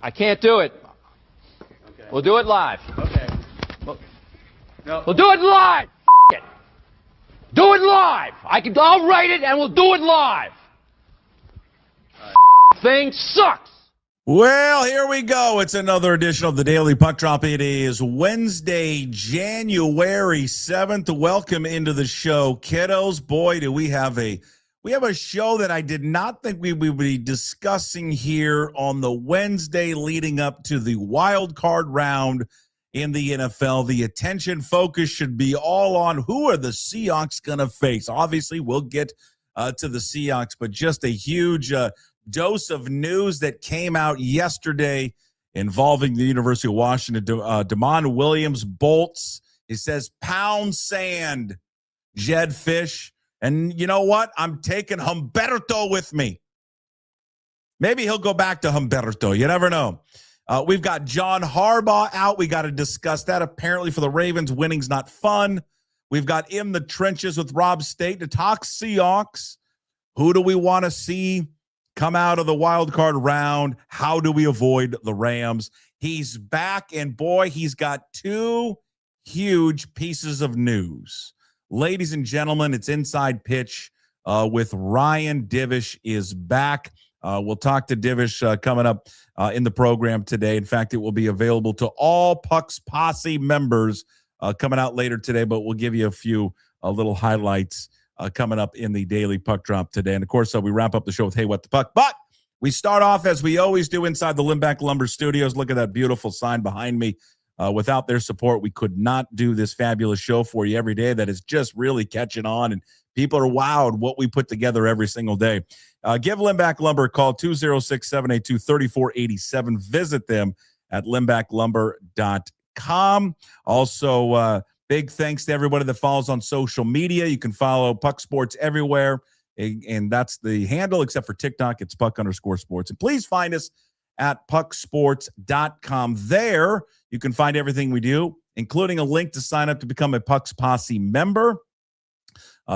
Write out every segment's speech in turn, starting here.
I can't do it. Okay. We'll do it live. Okay. No. We'll do it live. It. Do it live. I'll write it and we'll do it live. Thing sucks. Well, here we go. It's another edition of the Daily Puck Drop. It is Wednesday, January 7th. Welcome into the show, kiddos. Boy, do we have a show that I did not think we would be discussing here on the Wednesday leading up to the wild card round in the NFL. The attention focus should be all on who are the Seahawks going to face. Obviously, we'll get to the Seahawks, but just a huge dose of news that came out yesterday involving the University of Washington. Damon Williams bolts. It says pound sand, Jed Fish. And you know what? I'm taking Humberto with me. Maybe he'll go back to Humberto. You never know. We've got John Harbaugh out. We got to discuss that. Apparently for the Ravens, winning's not fun. We've got in the trenches with Rob Staton to talk Seahawks. Who do we want to see come out of the wild card round? How do we avoid the Rams? He's back, and boy, he's got two huge pieces of news. Ladies and gentlemen, it's Inside Pitch with Ryan Divish is back. We'll talk to Divish coming up in the program today. In fact, it will be available to all Puck's Posse members coming out later today, but we'll give you a few little highlights coming up in the Daily Puck Drop today. And, of course, we wrap up the show with Hey, What the Puck? But we start off, as we always do, inside the Limback Lumber Studios. Look at that beautiful sign behind me. Without their support, we could not do this fabulous show for you every day that is just really catching on, and people are wowed what we put together every single day. Give Limback Lumber a call, 206-782-3487. Visit them at limbacklumber.com. Also, big thanks to everybody that follows on social media. You can follow Puck Sports everywhere, and that's the handle, except for TikTok. It's Puck_sports. And please find us at pucksports.com. There, you can find everything we do, including a link to sign up to become a Puck's Posse member.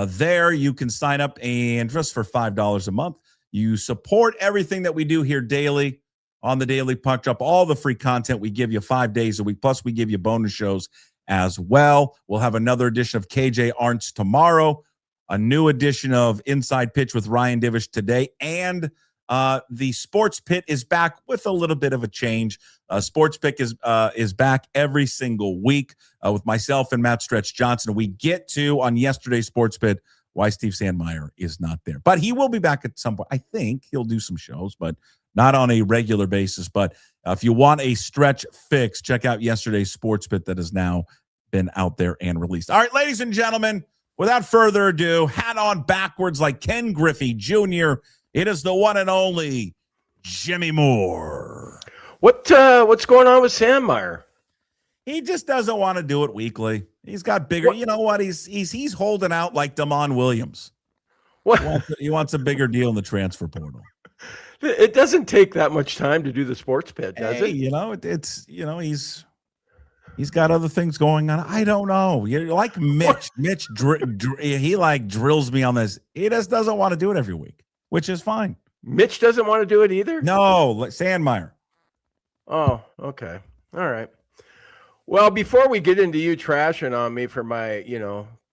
There, you can sign up, and just for $5 a month, you support everything that we do here daily on the Daily Puck Drop. All the free content we give you 5 days a week, plus we give you bonus shows as well. We'll have another edition of KJ Arntz tomorrow, a new edition of Inside Pitch with Ryan Divish today, and the Sports Pit is back with a little bit of a change. Sports Pit is back every single week with myself and Matt Stretch Johnson. We get to, on yesterday's Sports Pit, why Steve Sandmeyer is not there. But he will be back at some point. I think he'll do some shows, but not on a regular basis. But if you want a Stretch fix, check out yesterday's Sports Pit that has now been out there and released. All right, ladies and gentlemen, without further ado, hat on backwards like Ken Griffey Jr., it is the one and only Jimmy Moore. What's going on with Sandmeyer? He just doesn't want to do it weekly. He's got bigger. What? You know what? He's holding out like Damon Williams. What? He wants a bigger deal in the transfer portal. It doesn't take that much time to do the Sports Pit, does it? He's got other things going on. I don't know. You're like Mitch. Mitch, he like drills me on this. He just doesn't want to do it every week, which is fine. Mitch doesn't want to do it either? No, Sandmeyer. Oh, okay. All right. Well, before we get into you trashing on me for my,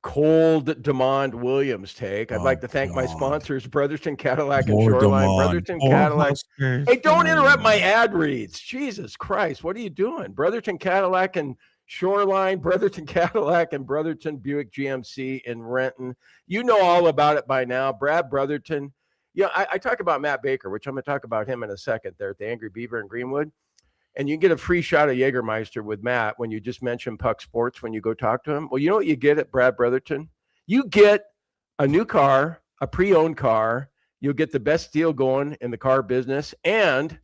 cold DeMond Williams take, I'd like to thank my sponsors, Brotherton Cadillac and Shoreline. Brotherton Cadillac. Hey, don't interrupt my ad reads. Jesus Christ. What are you doing? Brotherton Cadillac and Shoreline, Brotherton Cadillac, and Brotherton Buick GMC in Renton. You know all about it by now. Brad Brotherton. Yeah, I talk about Matt Baker, which I'm going to talk about him in a second there at the Angry Beaver in Greenwood. And you can get a free shot of Jägermeister with Matt when you just mention Puck Sports when you go talk to him. Well, you know what you get at Brad Brotherton? You get a new car, a pre-owned car. You'll get the best deal going in the car business. And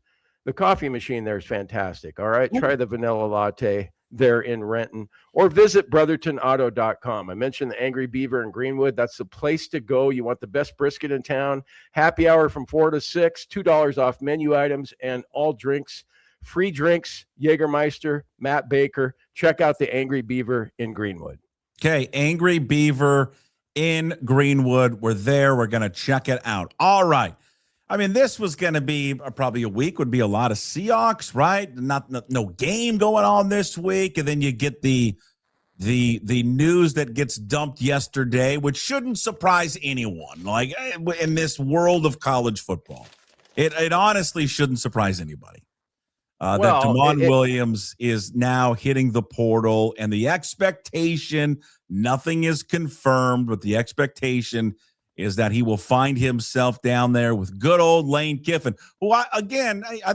the coffee machine there is fantastic. All right, try the vanilla latte there in Renton. Or visit brothertonauto.com. I mentioned the Angry Beaver in Greenwood. That's the place to go. You want the best brisket in town. Happy hour from 4 to 6, $2 off menu items and all drinks. Free drinks, Jägermeister, Matt Baker. Check out the Angry Beaver in Greenwood. Okay, Angry Beaver in Greenwood. We're there. We're going to check it out. All right. I mean, this was going to be probably a week, would be a lot of Seahawks, right? No game going on this week. And then you get the news that gets dumped yesterday, which shouldn't surprise anyone. Like in this world of college football, it honestly shouldn't surprise anybody. That Damon Williams is now hitting the portal, and the expectation, nothing is confirmed, but the expectation is that he will find himself down there with good old Lane Kiffin, who, I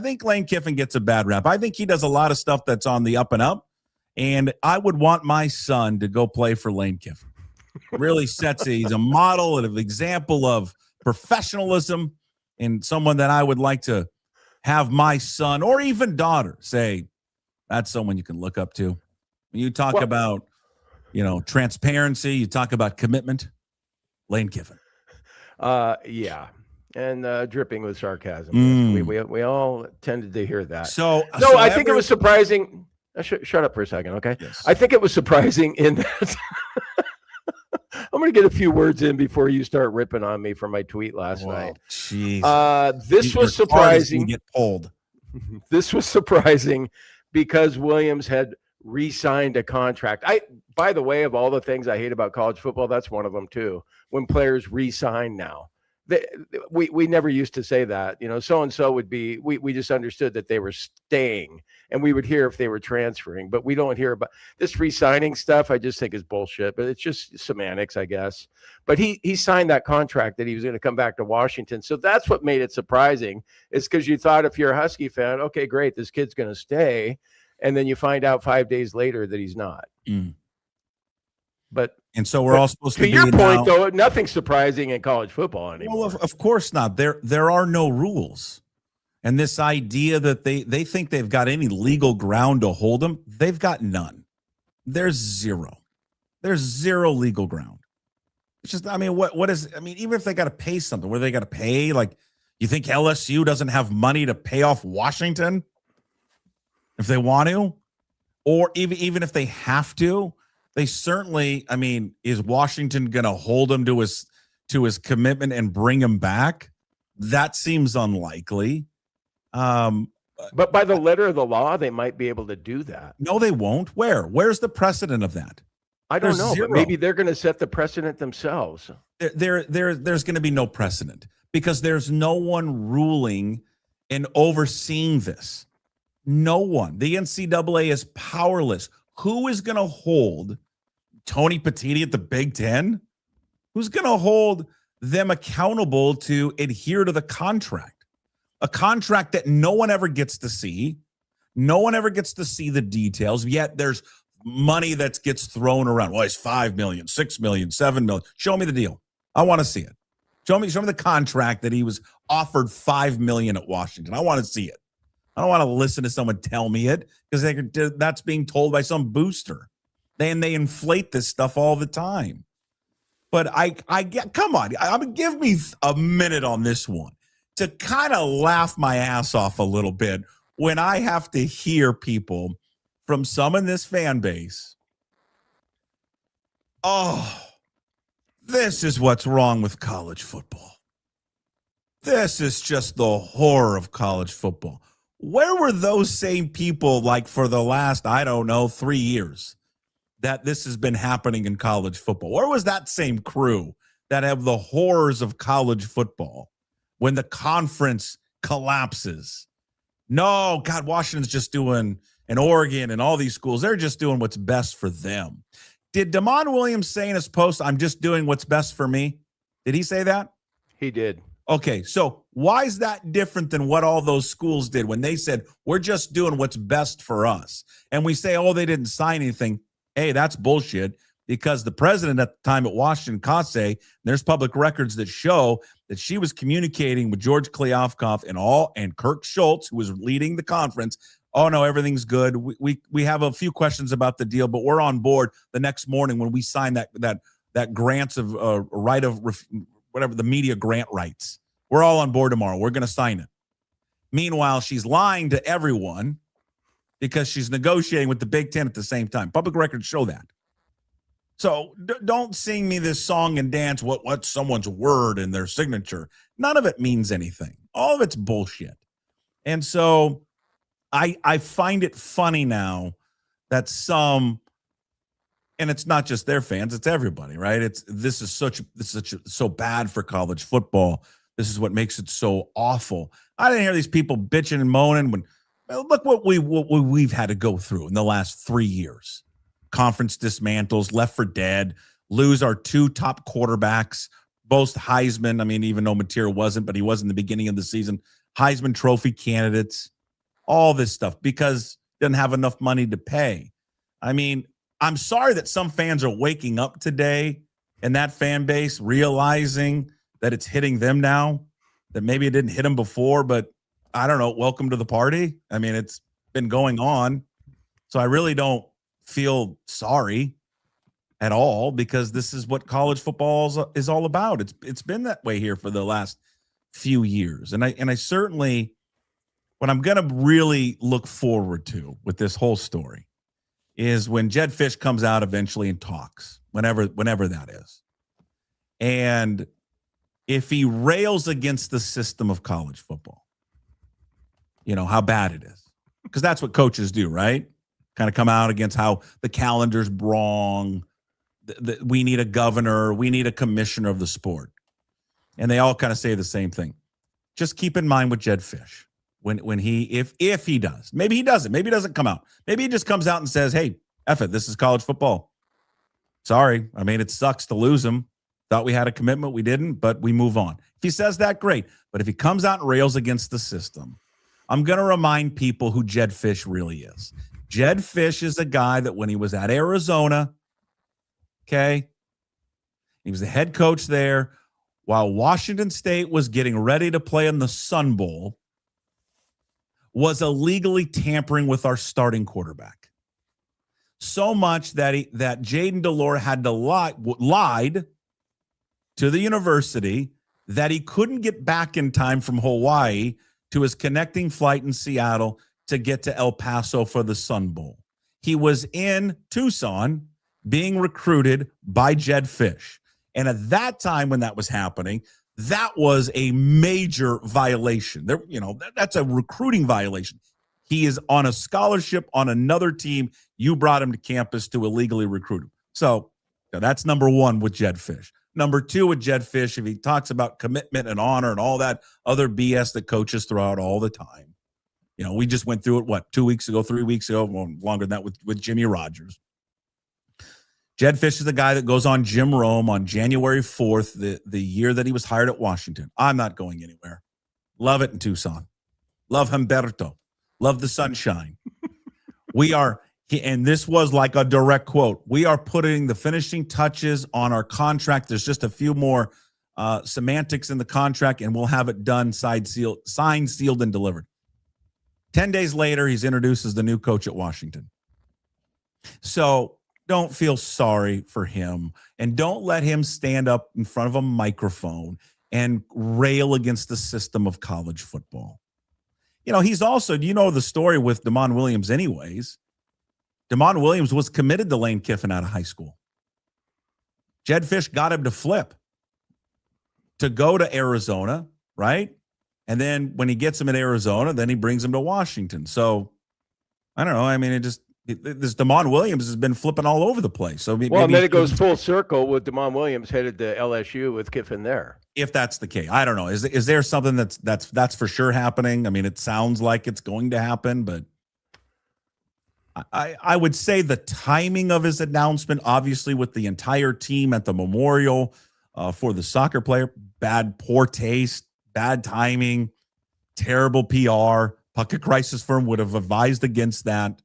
think Lane Kiffin gets a bad rap. I think he does a lot of stuff that's on the up and up, and I would want my son to go play for Lane Kiffin. Really he's a model and an example of professionalism, and someone that I would like to have my son or even daughter say, that's someone you can look up to. When you talk about, transparency, you talk about commitment, Lane Kiffin. Yeah. And dripping with sarcasm. We all tended to hear that. I think it was surprising. Shut up for a second, okay? Yes. I think it was surprising in that I'm going to get a few words in before you start ripping on me for my tweet last night. Jeez. This was surprising. Get pulled. This was surprising because Williams had re-signed a contract. By the way, of all the things I hate about college football, that's one of them too. When players re-sign now. We never used to say that, so-and-so would be, we just understood that they were staying, and we would hear if they were transferring, but we don't hear about this re-signing stuff. I just think is bullshit, but it's just semantics, I guess. But he signed that contract that he was going to come back to Washington. So that's what made it surprising, is because you thought, if you're a Husky fan, okay, great, this kid's going to stay. And then you find out 5 days later that he's not. And so we're all supposed to be. To your point, though, nothing's surprising in college football anymore. Well, of course not. There are no rules. And this idea that they think they've got any legal ground to hold them, they've got none. There's zero. There's zero legal ground. It's just, even if they got to pay something, where they got to pay, like, you think LSU doesn't have money to pay off Washington if they want to? Or even if they have to? They certainly, is Washington going to hold him to his commitment and bring him back? That seems unlikely. But by the letter of the law, they might be able to do that. No, they won't. Where's the precedent of that? I don't know. But maybe they're going to set the precedent themselves. There's going to be no precedent because there's no one ruling and overseeing this. No one. The NCAA is powerless. Who is going to hold Tony Petitti at the Big Ten? Who's going to hold them accountable to adhere to the contract? A contract that no one ever gets to see. No one ever gets to see the details, yet there's money that gets thrown around. Well, it's $5 million, $6 million, $7 million. Show me the deal. I want to see it. Show me the contract that he was offered $5 million at Washington. I want to see it. I don't want to listen to someone tell me it because that's being told by some booster. They inflate this stuff all the time. But come on, give me a minute on this one to kind of laugh my ass off a little bit when I have to hear people from some in this fan base. Oh, this is what's wrong with college football. This is just the horror of college football. Where were those same people like for the last, 3 years that this has been happening in college football? Where was that same crew that have the horrors of college football when the conference collapses? No, God, Washington's just doing, and Oregon and all these schools, they're just doing what's best for them. Did Damon Williams say in his post, I'm just doing what's best for me? Did he say that? He did. Okay, so why is that different than what all those schools did when they said, we're just doing what's best for us? And we say, oh, they didn't sign anything. Hey, that's bullshit, because the president at the time at Washington, Kase, there's public records that show that she was communicating with George Kliavkoff and Kirk Schultz, who was leading the conference. Oh, no, everything's good. We have a few questions about the deal, but we're on board the next morning when we sign that grants of right of whatever, the media grant rights. We're all on board tomorrow. We're going to sign it. Meanwhile, she's lying to everyone because she's negotiating with the Big Ten at the same time. Public records show that. So don't sing me this song and dance what's someone's word in their signature. None of it means anything. All of it's bullshit. And so I find it funny now that some, and it's not just their fans, it's everybody, right? This is so bad for college football. This is what makes it so awful. I didn't hear these people bitching and moaning when, well, look what we've had to go through in the last 3 years. Conference dismantles, left for dead, lose our 2 top quarterbacks, both Heisman. I mean, even though Material wasn't, but he was in the beginning of the season. Heisman Trophy candidates, all this stuff because doesn't have enough money to pay. I mean, I'm sorry that some fans are waking up today and that fan base realizing that it's hitting them now, that maybe it didn't hit them before, but I don't know, welcome to the party. I mean, it's been going on. So I really don't feel sorry at all because this is what college football is all about. It's been that way here for the last few years. And I certainly, what I'm going to really look forward to with this whole story is when Jedd Fisch comes out eventually and talks, whenever that is. And if he rails against the system of college football, you know, how bad it is. Because that's what coaches do, right? Kind of come out against how the calendar's wrong. We need a governor. We need a commissioner of the sport. And they all kind of say the same thing. Just keep in mind with Jedd Fisch, when he, if he does, maybe he doesn't, maybe he doesn't come out. Maybe he just comes out and says, hey, F it, this is college football. Sorry. I mean, it sucks to lose him. Thought we had a commitment. We didn't, but we move on. If he says that, great. But if he comes out and rails against the system, I'm going to remind people who Jedd Fisch really is. Jedd Fisch is a guy that when he was at Arizona, okay, he was the head coach there while Washington State was getting ready to play in the Sun Bowl, was illegally tampering with our starting quarterback. So much that Jaden Delore had to lied to the university that he couldn't get back in time from Hawaii to his connecting flight in Seattle to get to El Paso for the Sun Bowl. He was in Tucson being recruited by Jedd Fisch. And at that time when that was happening, that was a major violation. There, you know, that's a recruiting violation. He is on a scholarship on another team. You brought him to campus to illegally recruit him. So that's number one with Jedd Fisch. Number two with Jedd Fisch, if he talks about commitment and honor and all that other BS that coaches throw out all the time. You know, we just went through it, 3 weeks ago, well, longer than that with Jimmy Rogers. Jedd Fisch is the guy that goes on Jim Rome on January 4th, the year that he was hired at Washington. I'm not going anywhere. Love it in Tucson. Love Humberto. Love the sunshine. And this was like a direct quote. We are putting the finishing touches on our contract. There's just a few more semantics in the contract, and we'll have it done, signed, sealed, and delivered. 10 days later, he's introduced as the new coach at Washington. So don't feel sorry for him, and don't let him stand up in front of a microphone and rail against the system of college football. You know, he's also, you know the story with Damon Williams anyways. Damon Williams was committed to Lane Kiffin out of high school. Jedd Fisch got him to flip, to go to Arizona, right? And then when he gets him in Arizona, then he brings him to Washington. So, I don't know. I mean, this Damon Williams has been flipping all over the place. So maybe, and then it goes full circle with Damon Williams headed to LSU with Kiffin there. If that's the case, I don't know. Is there something that's for sure happening? I mean, it sounds like it's going to happen, but I would say the timing of his announcement, obviously with the entire team at the memorial for the soccer player, poor taste, bad timing, terrible PR. Puckett Crisis Firm would have advised against that.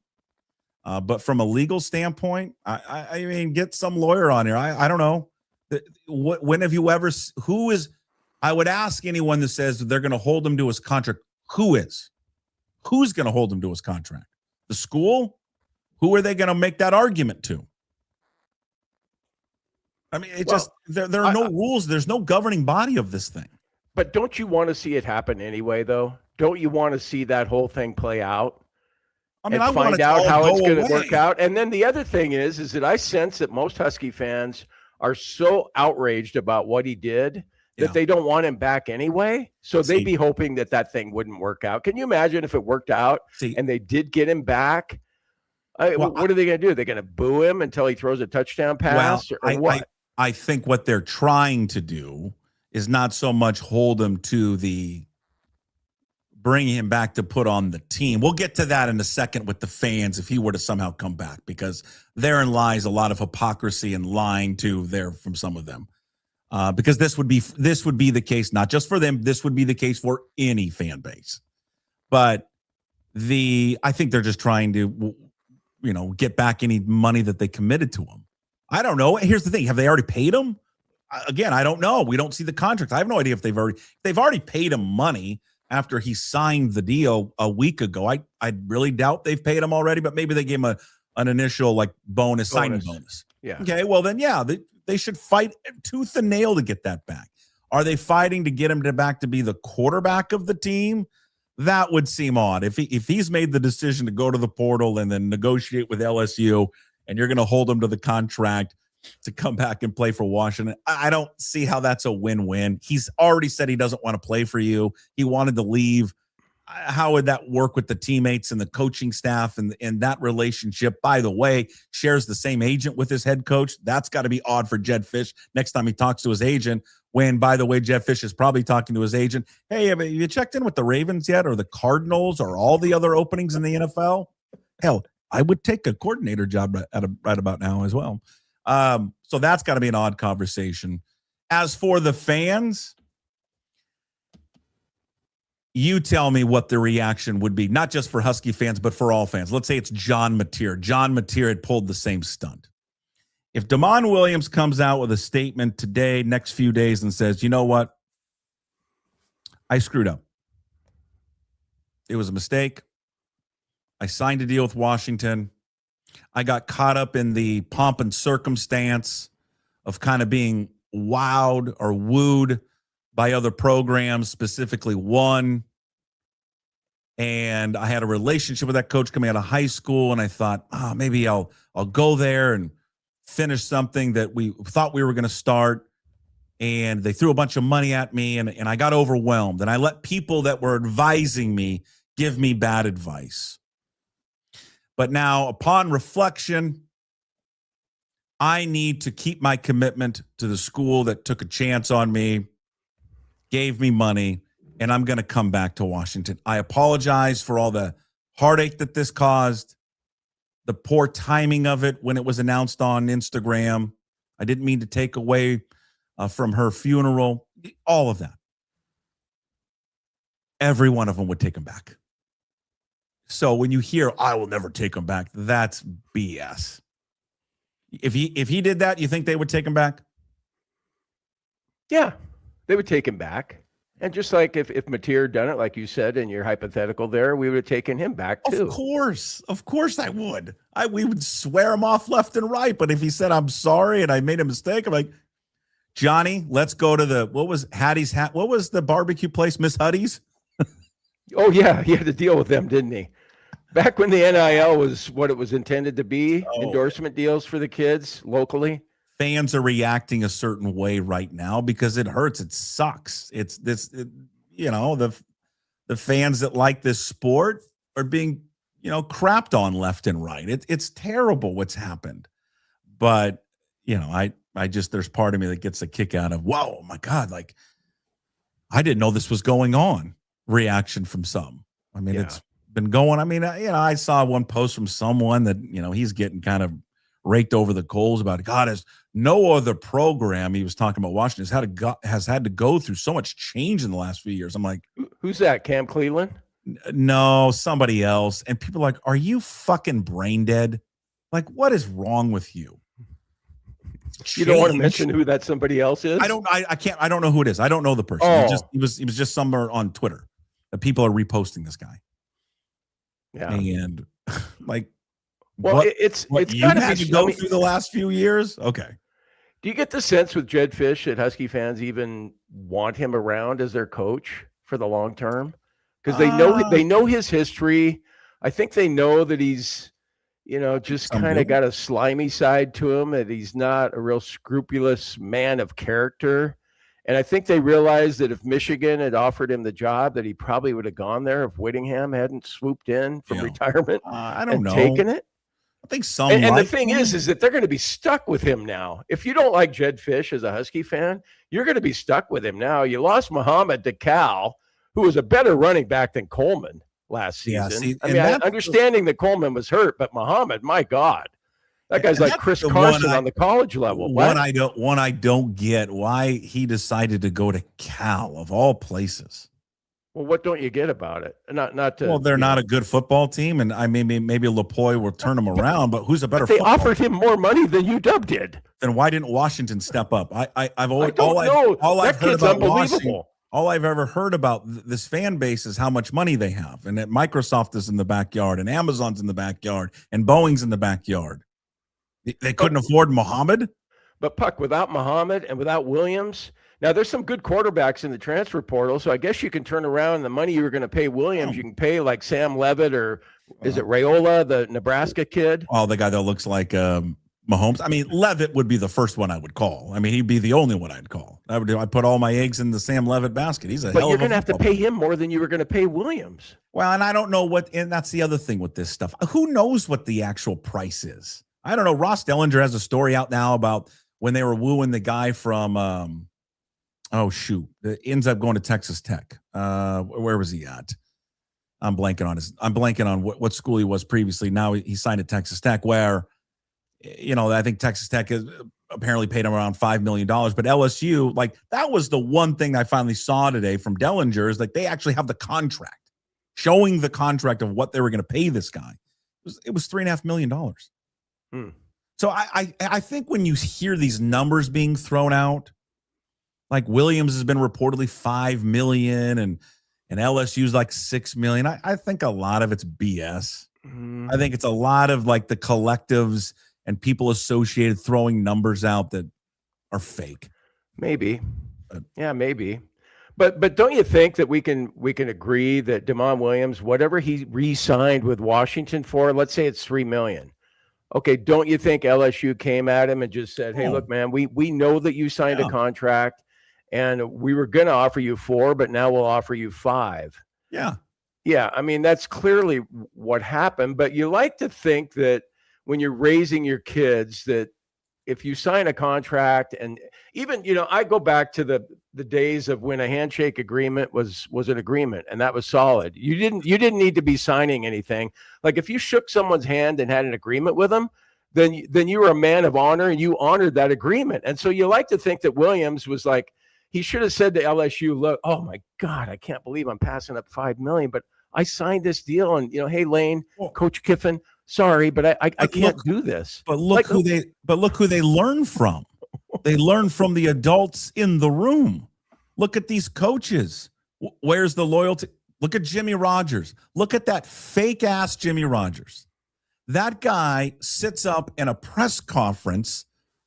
But from a legal standpoint, I mean, get some lawyer on here. I don't know. When have you ever, I would ask anyone that says they're going to hold him to his contract. Who's going to hold him to his contract? The school? Who are they going to make that argument to? I mean, there are no rules. There's no governing body of this thing. But don't you want to see it happen anyway, though? Don't you want to see that whole thing play out? I mean, and I want find it to out all how it's go going to away. work out. And then the other thing is that I sense that most Husky fans are so outraged about what he did that Yeah. they don't want him back anyway. So they'd be hoping that thing wouldn't work out. Can you imagine if it worked out and they did get him back? What are they going to do? They're going to boo him until he throws a touchdown pass, or what? I think what they're trying to do is not so much hold him to the bringing him back to put on the team. We'll get to that in a second with the fans if he were to somehow come back, because therein lies a lot of hypocrisy and lying too there from some of them. Because this would be the case not just for them. This would be the case for any fan base. But I think they're just trying to, get back any money that they committed to him. I don't know. Here's the thing: have they already paid him? Again, I don't know. We don't see the contract. I have no idea if they've already paid him money after he signed the deal a week ago. I really doubt they've paid him already, but maybe they gave him an initial signing bonus. Yeah. Okay. Well, then, yeah, they should fight tooth and nail to get that back. Are they fighting to get him back to be the quarterback of the team? That would seem odd. If he's made the decision to go to the portal and then negotiate with LSU, and you're going to hold him to the contract to come back and play for Washington, I don't see how that's a win-win. He's already said he doesn't want to play for you. He wanted to leave. How would that work with the teammates and the coaching staff and that relationship? By the way, shares the same agent with his head coach. That's got to be odd for Jedd Fisch next time he talks to his agent, when, by the way, Jedd Fisch is probably talking to his agent. Hey, have you checked in with the Ravens yet, or the Cardinals, or all the other openings in the NFL? Hell, I would take a coordinator job right about now as well. So that's got to be an odd conversation. As for the fans, you tell me what the reaction would be, not just for Husky fans, but for all fans. Let's say it's John Mateer. John Mateer had pulled the same stunt. If Damon Williams comes out with a statement today, next few days, and says, you know what? I screwed up. It was a mistake. I signed a deal with Washington. I got caught up in the pomp and circumstance of kind of being wowed or wooed by other programs, specifically one. And I had a relationship with that coach coming out of high school, and I thought, maybe I'll go there and finish something that we thought we were going to start. And they threw a bunch of money at me, and I got overwhelmed. And I let people that were advising me give me bad advice. But now, upon reflection, I need to keep my commitment to the school that took a chance on me, gave me money, and I'm going to come back to Washington. I apologize for all the heartache that this caused, the poor timing of it when it was announced on Instagram. I didn't mean to take away from her funeral, all of that. Every one of them would take him back. So when you hear, I will never take him back, that's BS. If he did that, you think they would take him back? Yeah, they would take him back. And just like if Mateer done it, like you said in your hypothetical there, we would have taken him back too. Of course I would. We would swear him off left and right. But if he said, I'm sorry and I made a mistake, I'm like, Johnny, let's go to what was the barbecue place, Miss Huddy's? Oh yeah, he had to deal with them, didn't he? Back when the NIL was what it was intended to be, endorsement deals for the kids locally. Fans are reacting a certain way right now because it hurts. It sucks. It's this, the fans that like this sport are being, crapped on left and right. It's terrible what's happened. But, I just, there's part of me that gets a kick out of, whoa, my God, like, I didn't know this was going on. Reaction from some. I mean, It's been going. I mean, I saw one post from someone that, he's getting kind of raked over the coals about, God, as no other program, he was talking about Washington, has had to go through so much change in the last few years. I'm like, who's that? Cam Cleveland? No, somebody else. And people are like, are you fucking brain dead? Like, what is wrong with you? You don't want to mention who that somebody else is? I don't know who it is. I don't know the person. Oh. He was just somewhere on Twitter that people are reposting this guy. Yeah. And like, well, it's you had to go through the last few years. Okay. Do you get the sense with Jedd Fisch that Husky fans even want him around as their coach for the long term? Because they know his history I think they know that he's, just kind of got a slimy side to him, that he's not a real scrupulous man of character. And I think they realized that if Michigan had offered him the job, that he probably would have gone there if Whittingham hadn't swooped in from retirement and taken it. I think some. And the thing is that they're going to be stuck with him now. If you don't like Jed Fish as a Husky fan, you're going to be stuck with him now. You lost Muhammad to Cal, who was a better running back than Coleman last season. Understanding that Coleman was hurt, but Muhammad, my God. That guy's like Chris Carson on the college level. One I don't get why he decided to go to Cal of all places. Well, what don't you get about it? They're not a good football team, and maybe Lepoy will turn them around. But who's a better? They offered him more money than UW did. Then why didn't Washington step up? I've always that kid's unbelievable. All I've ever heard about this fan base is how much money they have, and that Microsoft is in the backyard, and Amazon's in the backyard, and Boeing's in the backyard. They couldn't afford Muhammad. But Puck, without Muhammad and without Williams, now there's some good quarterbacks in the transfer portal, so I guess you can turn around the money you were going to pay Williams. You can pay like Sam Levitt or is it Raiola, the Nebraska kid? Oh, the guy that looks like Mahomes. I mean, Levitt would be the first one I would call. I mean, he'd be the only one I'd call. I'd put all my eggs in the Sam Levitt basket. He's a hell of a. But you're going to have to pay him more than you were going to pay Williams. Well, and I don't know and that's the other thing with this stuff. Who knows what the actual price is? I don't know. Ross Dellinger has a story out now about when they were wooing the guy from, that ends up going to Texas Tech. Where was he at? I'm blanking on what school he was previously. Now he signed at Texas Tech, where, I think Texas Tech has apparently paid him around $5 million. But LSU, like, that was the one thing I finally saw today from Dellinger, is like they actually have the contract, showing the contract of what they were going to pay this guy. It was $3.5 million. So I think when you hear these numbers being thrown out, like Williams has been reportedly $5 million and LSU's like $6 million, I think a lot of it's BS. I think it's a lot of like the collectives and people associated throwing numbers out that are fake. Maybe. Maybe. But don't you think that we can agree that Damon Williams, whatever he re-signed with Washington for, let's say it's $3 million. Okay, don't you think LSU came at him and just said, hey, look, man, we know that you signed a contract and we were going to offer you $4 million, but now we'll offer you $5 million. Yeah. I mean, that's clearly what happened. But you like to think that when you're raising your kids, that if you sign a contract, and even, I go back to the days of when a handshake agreement was an agreement, and that was solid. You didn't need to be signing anything. Like if you shook someone's hand and had an agreement with them, then you were a man of honor and you honored that agreement. And so you like to think that Williams was like, he should have said to LSU, look, oh my God, I can't believe I'm passing up $5 million, but I signed this deal, and hey, Lane, Coach Kiffin, sorry, but I can't do this. But look who they learn from. They learn from the adults in the room. Look at these coaches. Where's the loyalty? Look at Jimmy Rogers. Look at that fake ass Jimmy Rogers. That guy sits up in a press conference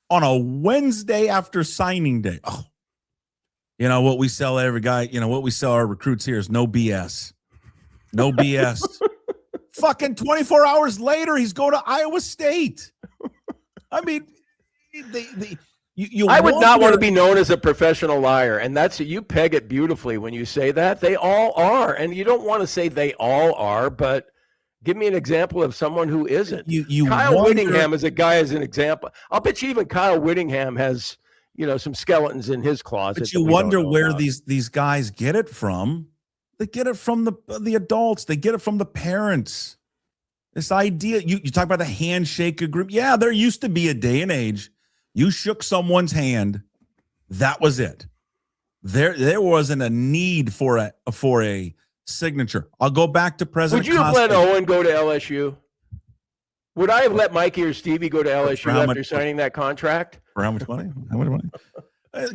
on a Wednesday after signing day. Oh, what we sell every guy, what we sell our recruits here is no BS. No BS. Fucking 24 hours later, he's going to Iowa State. I mean, I would not want to be known as a professional liar, and you peg it beautifully when you say that. They all are, and you don't want to say they all are, but give me an example of someone who isn't. Kyle Whittingham is a guy as an example. I'll bet you even Kyle Whittingham has some skeletons in his closet. But you wonder where these guys get it from. They get it from the adults. They get it from the parents. This idea, you talk about the handshake agreement. Yeah, there used to be a day and age. You shook someone's hand. That was it. There wasn't a need for a signature. I'll go back to President. Would you have let Owen go to LSU? Would I have let Mikey or Stevie go to LSU after signing that contract? For how much money? How much money?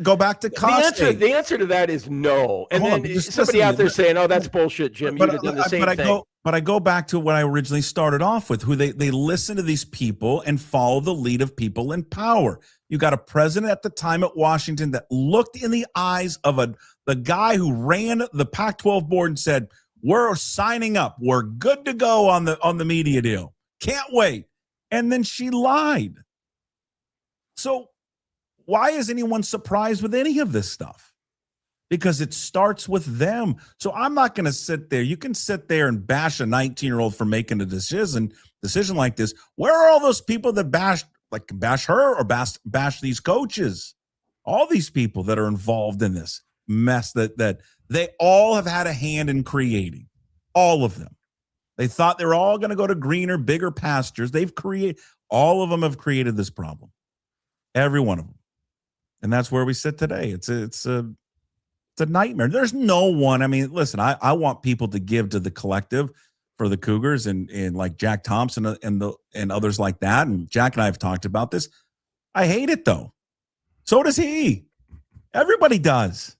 Go back to Costa. The answer to that is no. And then somebody out there saying, "Oh, that's bullshit, Jim. You'd have done the same thing." But I go back to what I originally started off with, who they listen to these people and follow the lead of people in power. You got a president at the time at Washington that looked in the eyes of the guy who ran the Pac-12 board and said, We're signing up. We're good to go on the media deal. Can't wait. And then she lied. So why is anyone surprised with any of this stuff? Because it starts with them. So I'm not going to sit there. You can sit there and bash a 19-year-old for making a decision like this. Where are all those people that bash her or bash these coaches? All these people that are involved in this mess that they all have had a hand in creating. All of them. They thought they were all going to go to greener, bigger pastures. All of them have created this problem. Every one of them. And that's where we sit today. It's a nightmare. There's no one. I mean, listen, I want people to give to the collective for the Cougars and like Jack Thompson and others like that. And Jack and I have talked about this. I hate it though. So does he. Everybody does.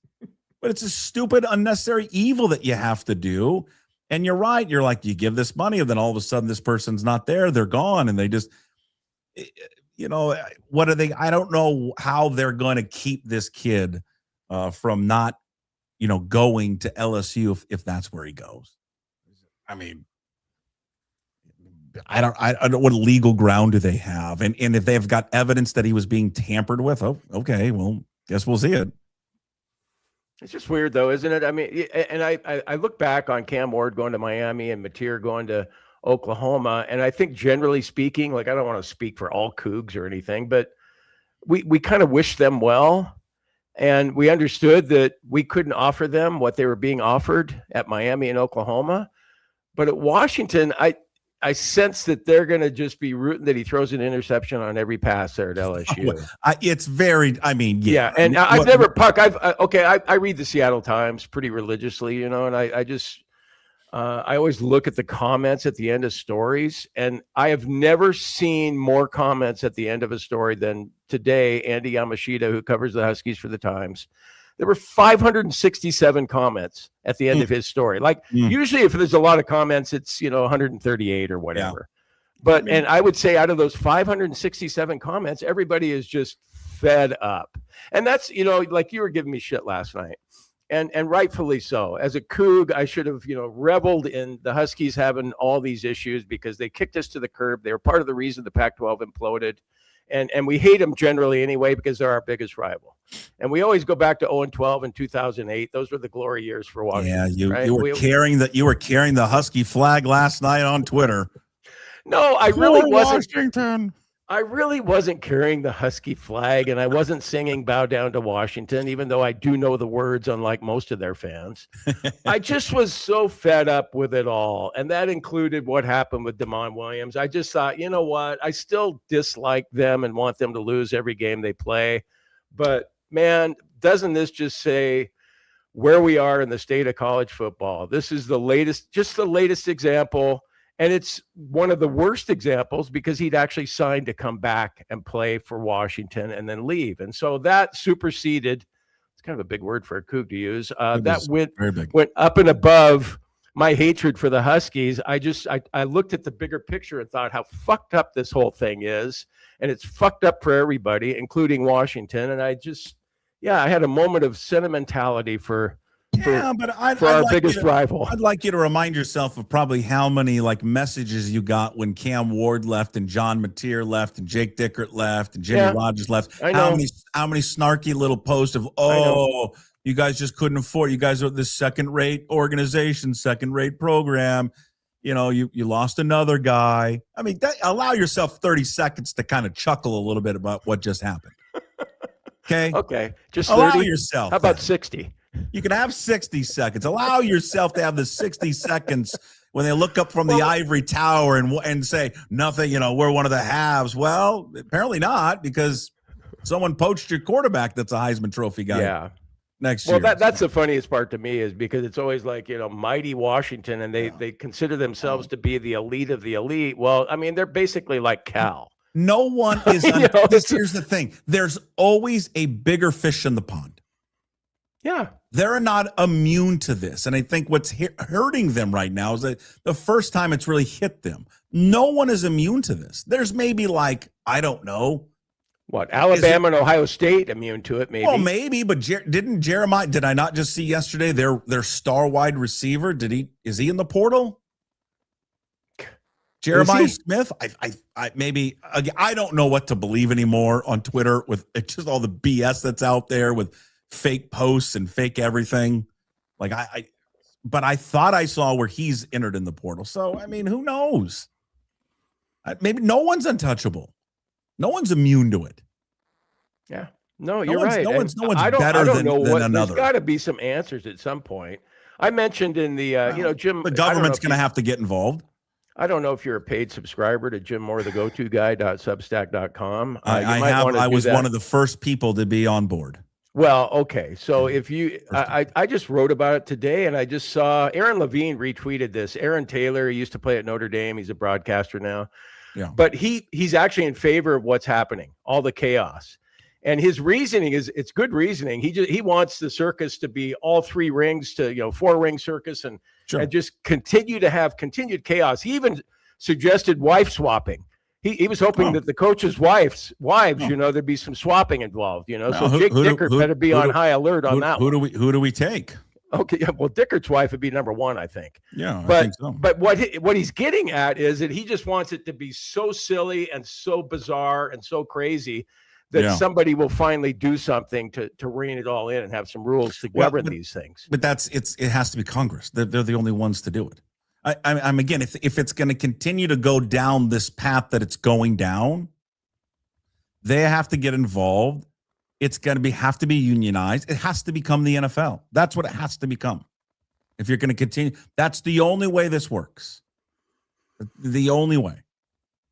But it's a stupid, unnecessary evil that you have to do. And you're right. You're like, you give this money, and then all of a sudden this person's not there. They're gone. And they just, what are they? I don't know how they're going to keep this kid from not, going to LSU if that's where he goes. I mean, I don't what legal ground do they have? And if they've got evidence that he was being tampered with, oh, okay, well, guess we'll see it. It's just weird, though, isn't it? I mean, and I look back on Cam Ward going to Miami and Mateer going to Oklahoma, and I think generally speaking, like, I don't want to speak for all Cougs or anything, but we kind of wish them well, and we understood that we couldn't offer them what they were being offered at Miami and Oklahoma. But at Washington, I sense that they're going to just be rooting that he throws an interception on every pass there at LSU. It's very, I mean, yeah. And I've never, Puck, I read the Seattle Times pretty religiously, and I always look at the comments at the end of stories, and I have never seen more comments at the end of a story than today. Andy Yamashita, who covers the Huskies for the Times, there were 567 comments at the end of his story. Like usually if there's a lot of comments, it's, 138 or whatever. Yeah. But, and I would say out of those 567 comments, everybody is just fed up. And that's, like you were giving me shit last night, and rightfully so. As a Coug, I should have, reveled in the Huskies having all these issues because they kicked us to the curb. They were part of the reason the Pac-12 imploded. And we hate them generally anyway because they're our biggest rival. And we always go back to 0-12 in 2008. Those were the glory years for Washington. Yeah, you were carrying the Husky flag last night on Twitter. No, I really wasn't. Washington. I really wasn't carrying the Husky flag, and I wasn't singing "Bow Down to Washington," even though I do know the words, unlike most of their fans. I just was so fed up with it all, and that included what happened with Damon Williams. I just thought, you know what? I still dislike them and want them to lose every game they play. But, man, doesn't this just say where we are in the state of college football? This is the latest example. And it's one of the worst examples because he'd actually signed to come back and play for Washington and then leave. And so that superseded, it's kind of a big word for a Coug to use, that went up and above my hatred for the Huskies. I looked at the bigger picture and thought how fucked up this whole thing is. And it's fucked up for everybody, including Washington. And I had a moment of sentimentality for our biggest rival. I'd like you to remind yourself of probably how many messages you got when Cam Ward left and John Mateer left and Jake Dickert left and Jimmy Rogers left. I know. How many snarky little posts of, you guys just couldn't afford. You guys are this second-rate organization, second-rate program. You lost another guy. I mean, allow yourself 30 seconds to kind of chuckle a little bit about what just happened. Okay? Okay. Just allow 30? yourself. How about 60? You can have 60 seconds. Allow yourself to have the 60 seconds when they look up from the ivory tower and say, nothing, we're one of the halves. Well, apparently not, because someone poached your quarterback that's a Heisman Trophy guy next year. Well, that's the funniest part to me is because it's always like, mighty Washington, and they consider themselves to be the elite of the elite. Well, I mean, they're basically like Cal. No one is. Here's the thing. There's always a bigger fish in the pond. Yeah. They're not immune to this. And I think what's hurting them right now is that the first time it's really hit them. No one is immune to this. There's maybe I don't know, What, Alabama and Ohio State immune to it? Maybe. Well, maybe, but didn't Jeremiah? Did I not just see yesterday their star wide receiver? Is he in the portal? Jeremiah Smith? I maybe again, I don't know what to believe anymore on Twitter with just all the BS that's out there with fake posts and fake everything. Like but I thought I saw where he's entered in the portal. So I mean, who knows? Maybe no one's untouchable. No one's immune to it. Yeah. No, you're right. No one's better than another. There's got to be some answers at some point. I mentioned in the, Jim. The government's going to have to get involved. I don't know if you're a paid subscriber to Jim Moore, the go-to guy.substack.com. I was one of the first people to be on board. Well, okay. So if you, I just wrote about it today, and I just saw Aaron Levine retweeted this. Aaron Taylor, he used to play at Notre Dame. He's a broadcaster now. Yeah. But he's actually in favor of what's happening, all the chaos. And his reasoning it's good reasoning. He wants the circus to be all 3 rings to 4-ring circus and just continue to have continued chaos. He even suggested wife swapping. He was hoping that the coaches' wives, there'd be some swapping involved. So Jake Dickert better be on high alert on that. Who do we take? Okay, yeah, well, Dickert's wife would be number 1, I think. Yeah, but I think so. But what he's getting at is that he just wants it to be so silly and so bizarre and so crazy that somebody will finally do something to rein it all in and have some rules to govern these things. But it has to be Congress. They're the only ones to do it. I'm again, if it's going to continue to go down this path that it's going down, they have to get involved. It's going to have to be unionized. It has to become the NFL. That's what it has to become. If you're going to continue, that's the only way this works. The only way.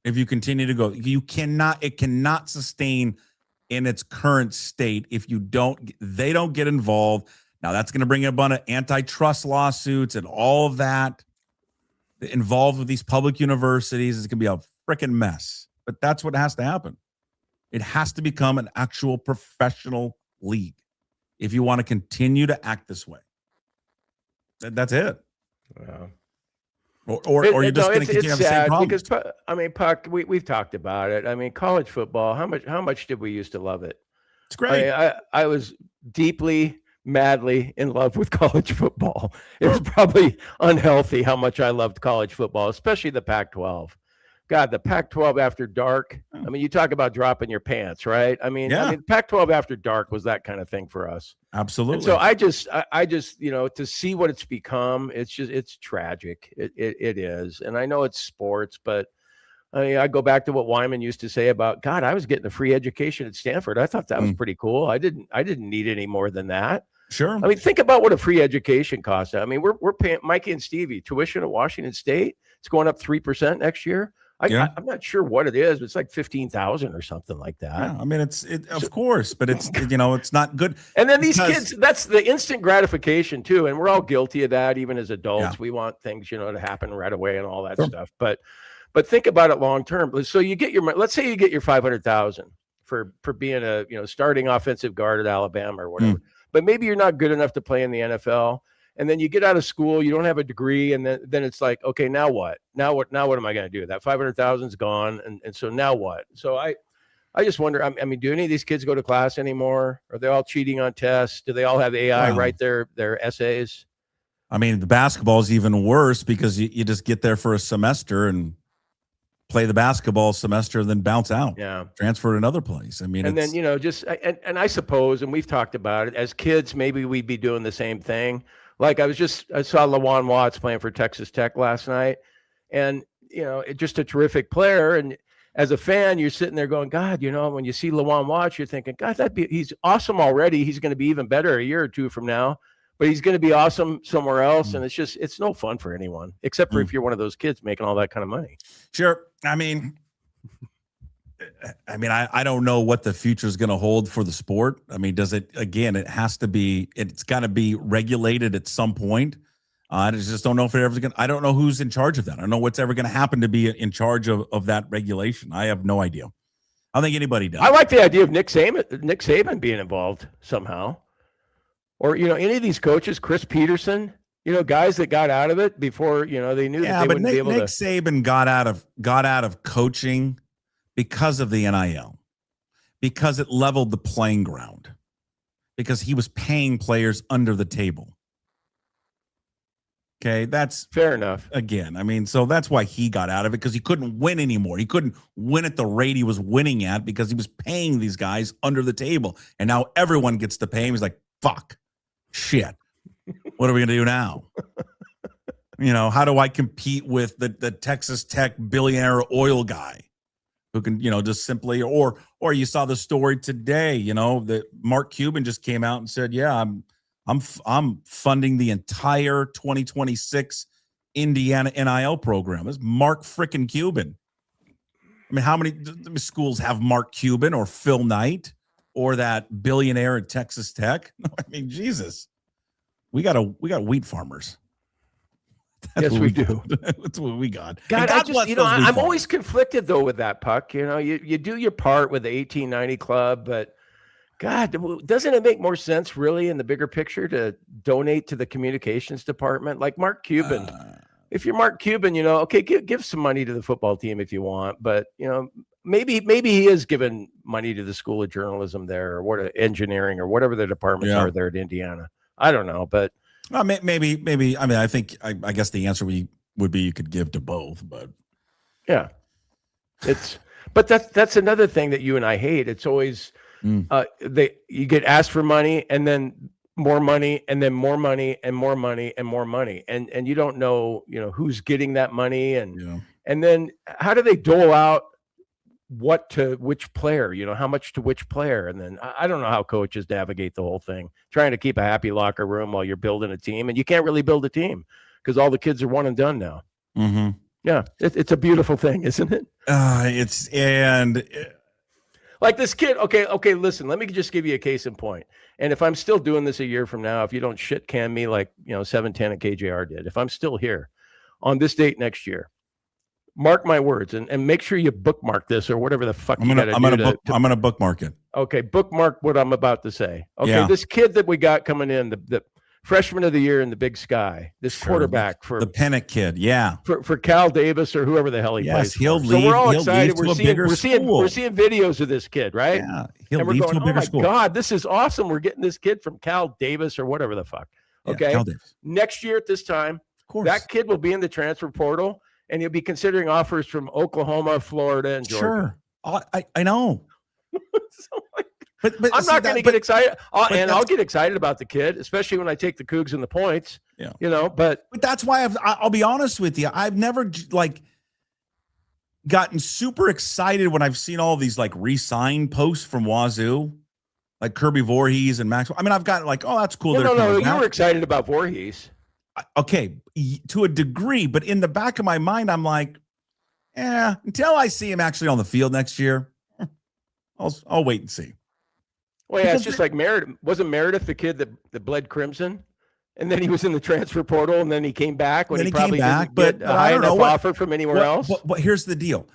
If you continue to go, it cannot sustain in its current state if they don't get involved. Now that's going to bring in a bunch of antitrust lawsuits and all of that involved with these public universities. It's going to be a freaking mess, but that's what has to happen. It has to become an actual professional league if you want to continue to act this way. That's it. Wow. Or you're just going to continue to have the same problems. Because Puck, we've talked about it. I mean, college football. How much did we used to love it? It's great. I was deeply, madly in love with college football. It was probably unhealthy how much I loved college football, especially the Pac-12. God, the Pac-12 after dark. I mean, you talk about dropping your pants, right? I mean, Pac-12 after dark was that kind of thing for us. Absolutely. And so I just, to see what it's become, it's tragic. It is. And I know it's sports, but I go back to what Wyman used to say about, God, I was getting a free education at Stanford. I thought that was pretty cool. I didn't need any more than that. Sure. I mean, think about what a free education costs. I mean, we're paying Mikey and Stevie tuition at Washington State. It's going up 3% next year. I'm not sure what it is, but it's like 15,000 or something like that. Yeah, I mean, of course, but it's it's not good. And then these kids, that's the instant gratification too, and we're all guilty of that. Even as adults, we want things to happen right away and all that stuff. But think about it long term. So you get let's say you get your 500,000 for being a starting offensive guard at Alabama or whatever. But maybe you're not good enough to play in the NFL. And then you get out of school, you don't have a degree, and then it's like, okay, now what? Now what am I going to do? That 500,000 is gone, and so now what? So I just wonder. I mean, do any of these kids go to class anymore? Are they all cheating on tests? Do they all have AI write their essays? I mean, the basketball is even worse because you just get there for a semester and play the basketball semester and then bounce out. Yeah, transfer to another place. I mean, and then and I suppose, and we've talked about it as kids, maybe we'd be doing the same thing. Like I saw Lawan Watts playing for Texas Tech last night, and just a terrific player. And as a fan, you're sitting there going, God, when you see Lawan Watts, you're thinking, God, he's awesome already. He's going to be even better a year or two from now, but he's going to be awesome somewhere else. And it's no fun for anyone, except for if you're one of those kids making all that kind of money. Sure. I mean, I don't know what the future is going to hold for the sport. I mean, it's got to be regulated at some point. I just don't know if I don't know who's in charge of that. I don't know what's ever going to happen to be in charge of that regulation. I have no idea. I don't think anybody does. I like the idea of Nick Saban being involved somehow. Or, any of these coaches, Chris Peterson, guys that got out of it before, they knew that they wouldn't be able to. Nick Saban got out of coaching because of the NIL, because it leveled the playing ground. Because he was paying players under the table. Okay, that's fair enough. Again, I mean, so that's why he got out of it, because he couldn't win anymore. He couldn't win at the rate he was winning at because he was paying these guys under the table. And now everyone gets to pay him. He's like, fuck, shit. What are we going to do now? How do I compete with the Texas Tech billionaire oil guy who can, just simply, or you saw the story today, that Mark Cuban just came out and said, yeah, I'm funding the entire 2026 Indiana NIL program. It's Mark frickin' Cuban. I mean, how many schools have Mark Cuban or Phil Knight or that billionaire at Texas Tech? No, I mean, Jesus, we got wheat farmers. Yes, we do. That's what we got. God, I'm always conflicted though with that, Puck. You do your part with the 1890 club, but God, doesn't it make more sense really in the bigger picture to donate to the communications department? Like Mark Cuban. If you're Mark Cuban, okay, give some money to the football team if you want, but maybe he is giving money to the School of Journalism there or engineering or whatever the departments are there at Indiana. I don't know, but maybe. I mean, I guess the answer would be you could give to both, but yeah, but that's another thing that you and I hate. It's always you get asked for money and then more money and then more money and more money and more money, and you don't know who's getting that money and then how do they dole out what to which player, how much to which player. And then I don't know how coaches navigate the whole thing, trying to keep a happy locker room while you're building a team. And you can't really build a team because all the kids are one and done now. Mm-hmm. Yeah. It's a beautiful thing, isn't it? Like this kid. Okay. Listen, let me just give you a case in point. And if I'm still doing this a year from now, if you don't shit can me like, 710 and KJR did, if I'm still here on this date next year, mark my words and make sure you bookmark this or whatever the fuck I'm gonna bookmark it. Okay, bookmark what I'm about to say. Okay, This kid that we got coming in, the freshman of the year in the Big Sky, this quarterback for the Pennant kid, for Cal Davis or whoever the hell he plays. He'll for. leave. So we're all excited. We're seeing seeing videos of this kid, right? Yeah, he'll leave to a bigger school. Oh my God, this is awesome. We're getting this kid from Cal Davis or whatever the fuck. Okay, Cal Davis. Next year at this time, of course, that kid will be in the transfer portal. And you'll be considering offers from Oklahoma, Florida, and Georgia. Sure, I know. but I'm not going to get excited. I'll get excited about the kid, especially when I take the Cougs and the points. Yeah, But that's why I'll be honest with you. I've never gotten super excited when I've seen all these re-sign posts from Wazoo, like Kirby Voorhees and Maxwell. I mean, I've got oh, that's cool. No, you were excited about Voorhees. Okay, to a degree, but in the back of my mind, I'm like, until I see him actually on the field next year, I'll wait and see. Well, yeah, it's just like Meredith. Wasn't Meredith the kid that bled crimson? And then he was in the transfer portal, and then he came back when he probably didn't get a high enough offer from anywhere else. But here's the deal.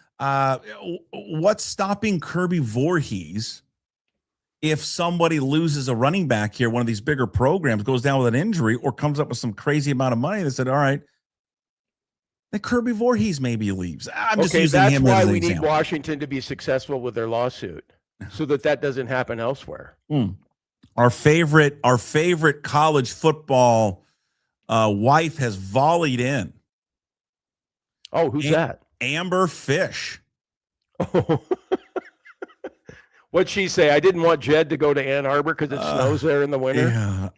What's stopping Kirby Voorhees if somebody loses a running back here, one of these bigger programs goes down with an injury or comes up with some crazy amount of money that said, all right, then Kirby Voorhees maybe leaves. I'm just using him as an example. That's why we need Washington to be successful with their lawsuit so that doesn't happen elsewhere. Our favorite college football wife has volleyed in. Oh, who's that? Amber Fish. Oh. What'd she say? I didn't want Jed to go to Ann Arbor because it snows there in the winter. Yeah.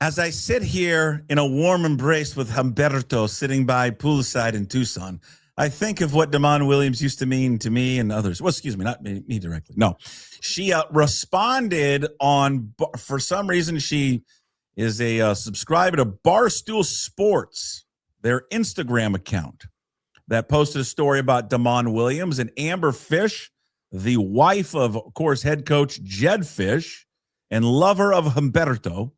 As I sit here in a warm embrace with Humberto sitting by poolside in Tucson, I think of what Damon Williams used to mean to me and others. Well, excuse me, not me directly. No, she responded for some reason, she is a subscriber to Barstool Sports, their Instagram account, that posted a story about Damon Williams and Amber Fish, the wife of course, head coach Jed Fish and lover of Humberto,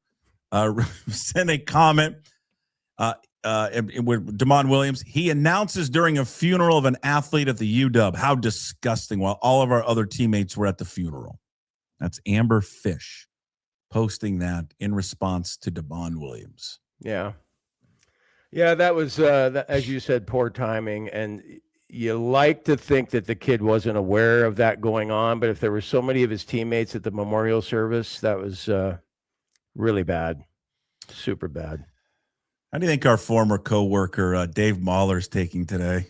sent a comment with Damon Williams. He announces during a funeral of an athlete at the UW. How disgusting, while all of our other teammates were at the funeral. That's Amber Fish posting that in response to Damon Williams. Yeah, that was, as you said, poor timing. And you like to think that the kid wasn't aware of that going on, but if there were so many of his teammates at the memorial service, that was really bad, super bad. How do you think our former coworker Dave Mahler's taking today?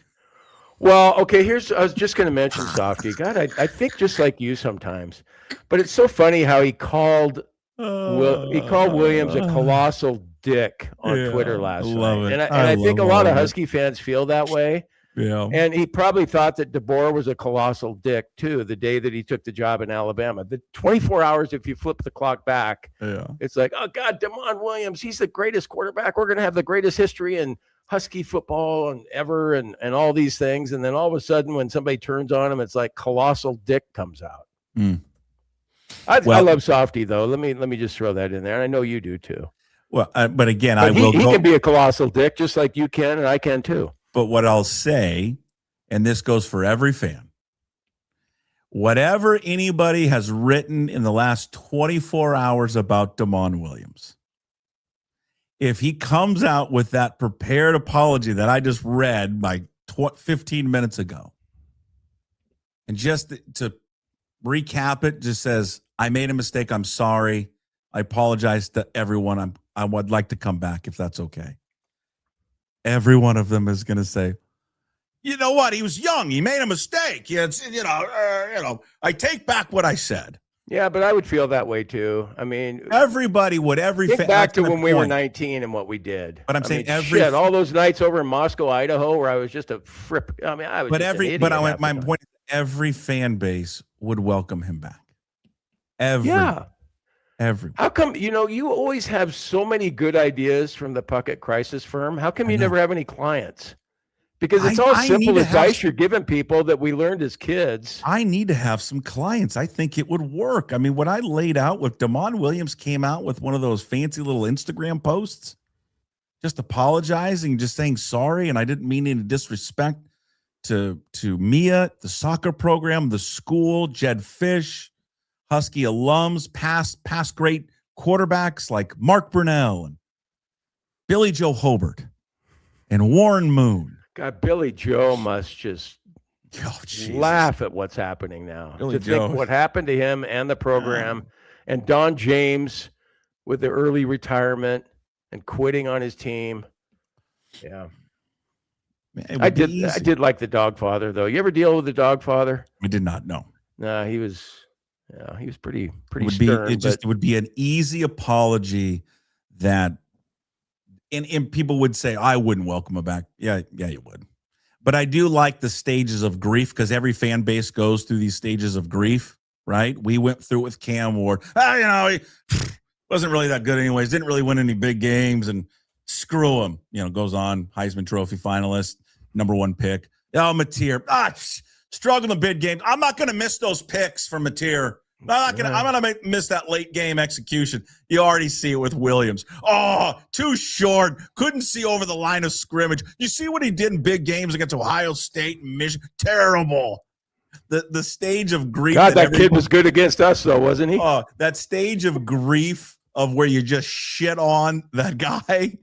Well, okay, I was just going to mention Softy. God, I think just like you sometimes, but it's so funny how he called Williams a colossal dick on Twitter last night. And I think a lot of Husky fans feel that way. Yeah. And he probably thought that DeBoer was a colossal dick too, the day that he took the job in Alabama. The 24 hours, if you flip the clock back, it's like, oh God, Damon Williams, he's the greatest quarterback. We're going to have the greatest history in Husky football and ever and all these things. And then all of a sudden when somebody turns on him, it's like colossal dick comes out. I love Softy though. Let me just throw that in there. And I know you do too. Well, but again, he can be a colossal dick just like you can, and I can too. But what I'll say, and this goes for every fan, whatever anybody has written in the last 24 hours about Damon Williams, if he comes out with that prepared apology that I just read like 15 minutes ago, and just to recap it, just says, I made a mistake, I'm sorry, I apologize to everyone, I would like to come back if that's okay. Every one of them is going to say, you know what? He was young. He made a mistake. I take back what I said. Yeah, but I would feel that way too. I mean, everybody would. Think back to when we were 19 and what we did. But I'm saying all those nights over in Moscow, Idaho, where I was just a fripp. I mean, I was. My point is, every fan base would welcome him back. Everyone. How come, you always have so many good ideas from the Puckett crisis firm? How come you never have any clients? Because it's all simple advice you're giving people that we learned as kids. I need to have some clients. I think it would work. I mean, what I laid out with Damon Williams came out with one of those fancy little Instagram posts, just apologizing, just saying sorry. And I didn't mean any disrespect to Mia, the soccer program, the school, Jed Fish, Husky alums, past great quarterbacks like Mark Brunell and Billy Joe Hobart and Warren Moon. God, Billy Joe must just laugh at what's happening now. Think what happened to him and the program, and Don James with the early retirement and quitting on his team. Yeah. I did like the dog father, though. You ever deal with the dog father? I did not know. No, he was pretty stern. It would be an easy apology that, and people would say, I wouldn't welcome him back. Yeah, you would. But I do like the stages of grief, because every fan base goes through these stages of grief, right? We went through it with Cam Ward. He wasn't really that good anyways. Didn't really win any big games, and screw him. Goes on, Heisman Trophy finalist, #1 pick. Oh, Mateer. Struggled in big games. I'm not going to miss those picks from Mateer. I'm going to miss that late game execution. You already see it with Williams. Oh, too short. Couldn't see over the line of scrimmage. You see what he did in big games against Ohio State and Michigan? Terrible. The stage of grief. God, that kid was good against us, though, wasn't he? Oh, that stage of grief of where you just shit on that guy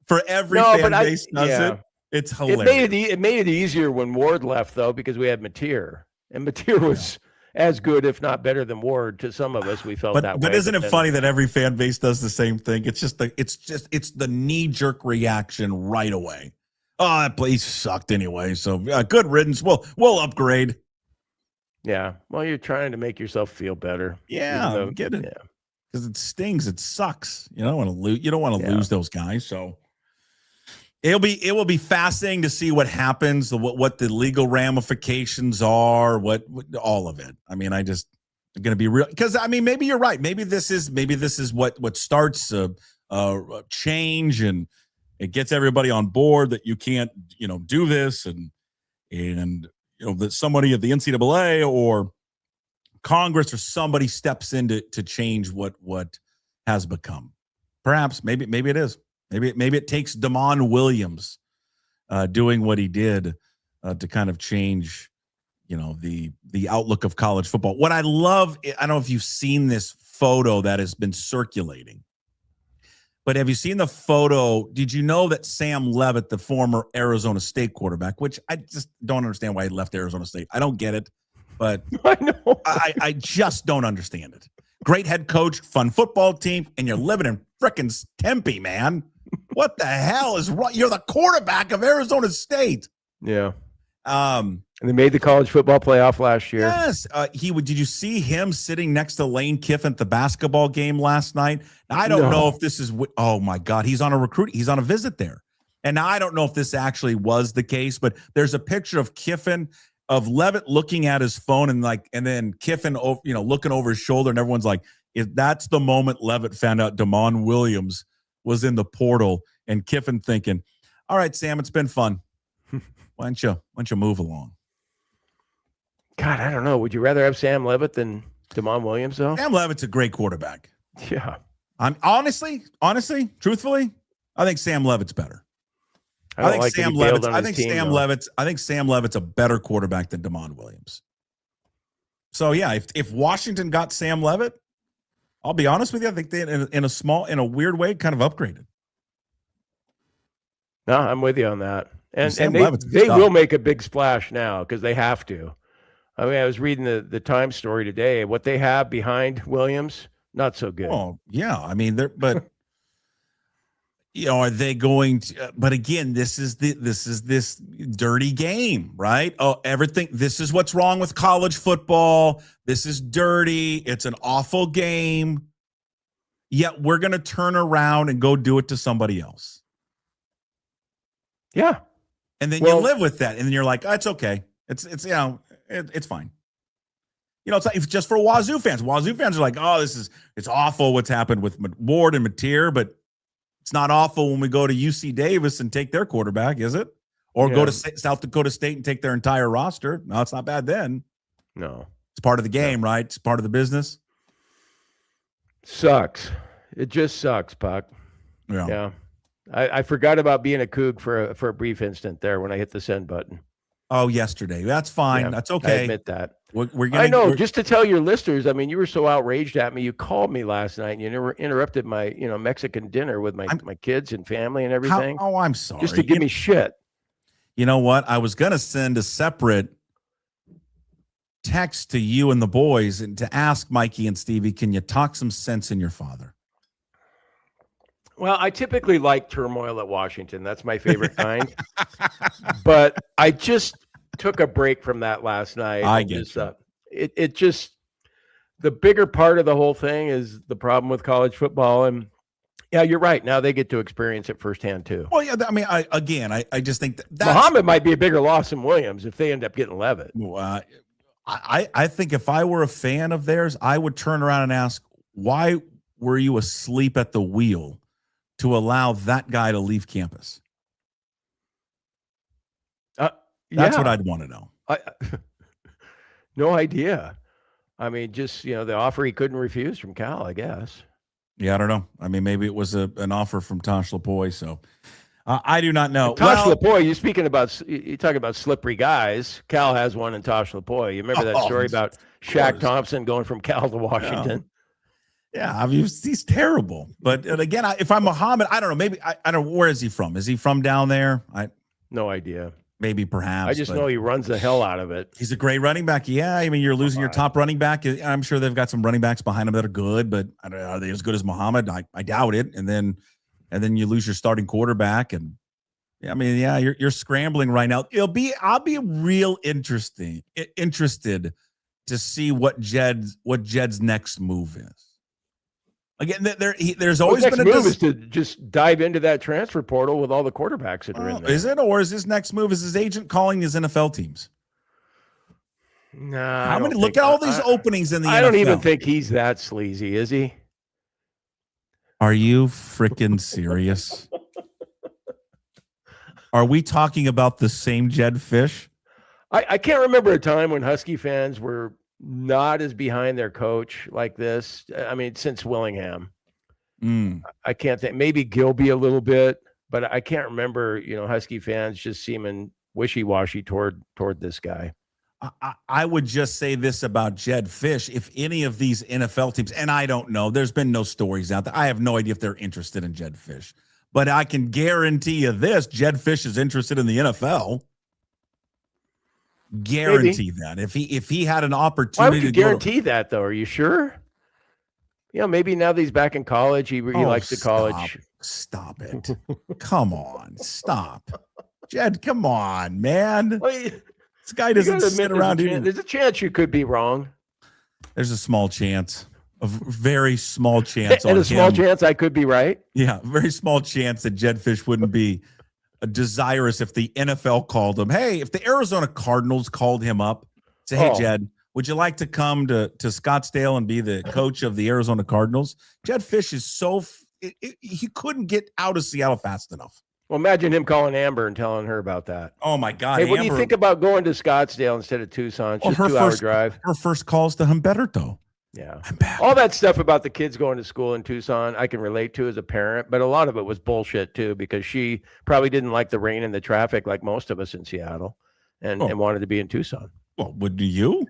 for every fan base does it. It's hilarious. It made it easier when Ward left, though, because we had Mateer. And Mateer was as good, if not better than Ward to some of us. We felt that way. But isn't it funny that every fan base does the same thing? It's the knee-jerk reaction right away. Oh, that place sucked anyway. So good riddance. We'll upgrade. Yeah. Well, you're trying to make yourself feel better. Yeah, I get it. Yeah. Because it stings. It sucks. You don't want to lose. You don't want to lose those guys. So it will be fascinating to see what happens, what the legal ramifications are, what all of it. I mean, I'm going to be real, because I mean, maybe you're right. Maybe this is what starts a change, and it gets everybody on board that you can't do this, and that somebody at the NCAA or Congress or somebody steps in to change what has become. Perhaps maybe it is. Maybe it takes Damon Williams doing what he did to kind of change, the outlook of college football. What I love, I don't know if you've seen this photo that has been circulating, But have you seen the photo? Did you know that Sam Levitt, the former Arizona State quarterback, which I just don't understand why he left Arizona State. I don't get it, but I know. I just don't understand it. Great head coach, fun football team, and you're living in frickin' Tempe, man. What the hell is wrong? You're the quarterback of Arizona State. Yeah. And they made the college football playoff last year. Yes. Did you see him sitting next to Lane Kiffin at the basketball game last night? Now, I don't know if this is, oh my God, he's on a visit there. And now I don't know if this actually was the case, but there's a picture of Kiffin, of Levitt looking at his phone and then Kiffin, looking over his shoulder, and everyone's like, if that's the moment Levitt found out Damon Williams was in the portal, and Kiffin thinking, all right, Sam, it's been fun. Why don't you move along? God, I don't know. Would you rather have Sam Levitt than Damon Williams, though? Sam Levitt's a great quarterback. Yeah. I'm honestly, truthfully, I think Sam Levitt's better. I think Sam Levitt's a better quarterback than Damon Williams. So yeah, if Washington got Sam Levitt, I'll be honest with you, I think they in a weird way kind of upgraded. No, I'm with you on that. And they will make a big splash now because they have to. I mean, I was reading the Times story today. What they have behind Williams, not so good. Oh yeah, I mean, are they going to? But again, this is this dirty game, right? Oh, everything. This is what's wrong with college football. This is dirty. It's an awful game. Yet we're going to turn around and go do it to somebody else. Yeah. And then you live with that, and then you're like, oh, it's okay. It's it's fine. It's like, it's just for Wazoo fans. Wazoo fans are like, oh, it's awful what's happened with Ward and Mateer, but it's not awful when we go to UC Davis and take their quarterback, is it? Or go to South Dakota State and take their entire roster. No, it's not bad then. No. It's part of the game, right? It's part of the business. Sucks. It just sucks, Puck. Yeah. I forgot about being a Coug for a brief instant there when I hit the send button. Oh, yesterday. That's fine. Yeah, that's okay. I admit that. Just to tell your listeners, I mean, you were so outraged at me. You called me last night and you never interrupted my, Mexican dinner with my kids and family and everything. I'm sorry. Just to give me shit. You know what? I was going to send a separate text to you and the boys and to ask Mikey and Stevie, can you talk some sense in your father? Well, I typically like turmoil at Washington. That's my favorite kind. But I just took a break from that last night. I get it just, the bigger part of the whole thing is the problem with college football. And yeah, you're right. Now they get to experience it firsthand too. Well, yeah, I mean, I just think that Muhammad might be a bigger loss than Williams if they end up getting Levitt. I think if I were a fan of theirs, I would turn around and ask, why were you asleep at the wheel to allow that guy to leave campus? That's what I'd want to know. No idea. I mean, just, the offer he couldn't refuse from Cal, I guess. Yeah, I don't know. I mean, maybe it was an offer from Tosh Lapoy. So I do not know. Tosh Lapoy, you talking about slippery guys. Cal has one in Tosh Lapoy. You remember that story about Shaq Thompson going from Cal to Washington? Yeah, I mean, he's terrible. But again, if I'm Muhammad, I don't know. Maybe I don't know. Where is he from? Is he from down there? No idea. Maybe perhaps. I just know he runs the hell out of it. He's a great running back. Yeah, I mean, you're losing your top running back. I'm sure they've got some running backs behind him that are good, but I don't know, are they as good as Muhammad? I doubt it. And then you lose your starting quarterback, and you're scrambling right now. I'll be real interested to see what Jed's next move is. Again, there's always been a move is to just dive into that transfer portal with all the quarterbacks that are in there. Is it, or is his next move is his agent calling his NFL teams? No. Look at all these openings in the NFL. I don't even think he's that sleazy, is he? Are you freaking serious? Are we talking about the same Jed Fish? I can't remember a time when Husky fans were not as behind their coach like this. I mean, since Willingham. I can't think. Maybe Gilby a little bit, but I can't remember, Husky fans just seeming wishy-washy toward this guy. I would just say this about Jedd Fisch. If any of these NFL teams, and I don't know, there's been no stories out there. I have no idea if they're interested in Jedd Fisch. But I can guarantee you this, Jedd Fisch is interested in the NFL. Guarantee that. If he had an opportunity Why would you guarantee that, though? Are you sure? Maybe now that he's back in college, he likes the college. Stop it. Come on. Stop. Jed, come on, man. This guy doesn't sit around here. There's a chance you could be wrong. There's a small chance, a very small chance. And a small chance I could be right. Yeah, very small chance that Jedd Fisch wouldn't be desirous if the NFL called him. Hey, if the Arizona Cardinals called him up, say, hey, Jed, would you like to come to Scottsdale and be the coach of the Arizona Cardinals? Jedd Fisch is he couldn't get out of Seattle fast enough. Well, imagine him calling Amber and telling her about that. Oh, my God. Hey, what do you think about going to Scottsdale instead of Tucson? It's just 2-hour drive. Her first calls to Humberto. Yeah. All that stuff about the kids going to school in Tucson, I can relate to as a parent, but a lot of it was bullshit, too, because she probably didn't like the rain and the traffic like most of us in Seattle and wanted to be in Tucson. Well, would you?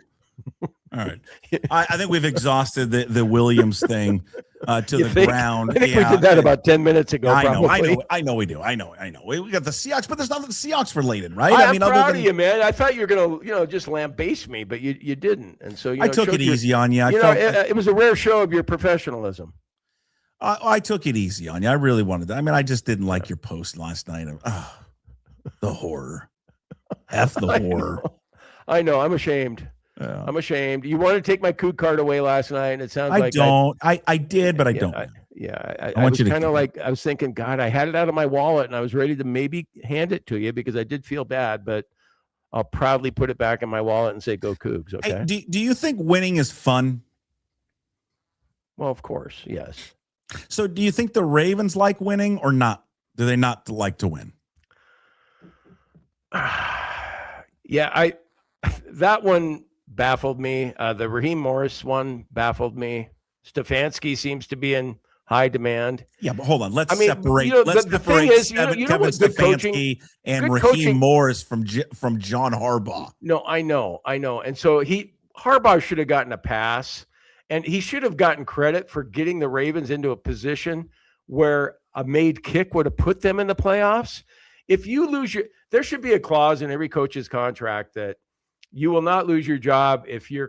All right. I think we've exhausted the Williams thing to the ground. I think we did that about 10 minutes ago. I know we do. I know. We got the Seahawks, but there's nothing Seahawks related, right? I'm proud of you, man. I thought you were gonna, just lambaste me, but you didn't, and so I took it easy on you. It was a rare show of your professionalism. I took it easy on you. I really wanted that. I mean, I just didn't like your post last night. The horror. F the horror. I know. I'm ashamed. Yeah. I'm ashamed. You wanted to take my coup card away last night, and it sounds like I did, but I don't. I was kind of like, I was thinking, God, I had it out of my wallet, and I was ready to maybe hand it to you because I did feel bad, but I'll proudly put it back in my wallet and say, go Cougs, okay? Hey, do you think winning is fun? Well, of course, yes. So do you think the Ravens like winning or not? Do they not like to win? Yeah, that one baffled me. The Raheem Morris one baffled me. Stefanski seems to be in high demand. Yeah, but hold on. Let's separate. Let's separate Kevin Stefanski and Raheem Morris from John Harbaugh. No, I know. And so Harbaugh should have gotten a pass, and he should have gotten credit for getting the Ravens into a position where a made kick would have put them in the playoffs. If you lose there should be a clause in every coach's contract that you will not lose your job if your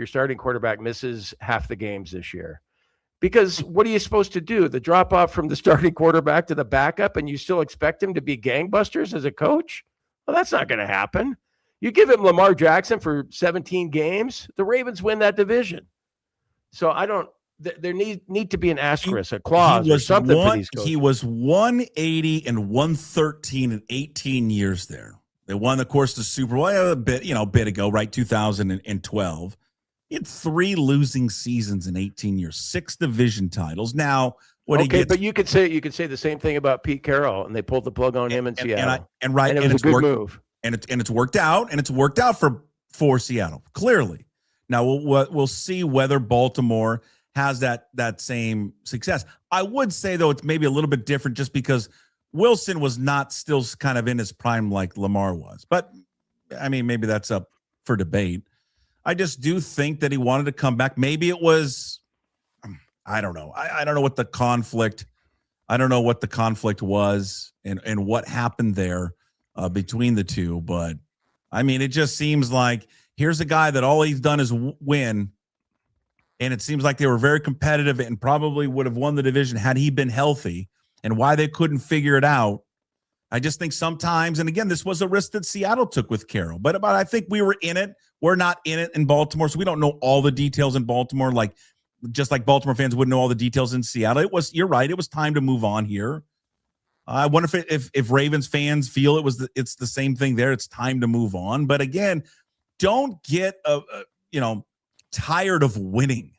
starting quarterback misses half the games this year. Because what are you supposed to do? The drop off from the starting quarterback to the backup, and you still expect him to be gangbusters as a coach? Well, that's not going to happen. You give him Lamar Jackson for 17 games, the Ravens win that division. So there need to be an asterisk, a clause or something for these coaches. He was 180 and 113 in 18 years there. They won, of course, the Super Bowl a bit ago, right? 2012. He had 3 losing seasons in 18 years, 6 division titles. Now, but you could say the same thing about Pete Carroll, and they pulled the plug on him in Seattle. And it was a good move. And it's worked out, and it's worked out for Seattle, clearly. Now we'll see whether Baltimore has that same success. I would say, though, it's maybe a little bit different just because Wilson was not still kind of in his prime like Lamar was. But, I mean, maybe that's up for debate. I just do think that he wanted to come back. Maybe it was, I don't know. I don't know what the conflict was and what happened there between the two. But, I mean, it just seems like here's a guy that all he's done is win. And it seems like they were very competitive and probably would have won the division had he been healthy. And why they couldn't figure it out. I just think sometimes, and again, this was a risk that Seattle took with Carroll, but I think we were in it. We're not in it in Baltimore, so we don't know all the details in Baltimore, just like Baltimore fans wouldn't know all the details in Seattle. You're right. It was time to move on here. I wonder if Ravens fans feel it's the same thing there. It's time to move on. But again, don't get tired of winning.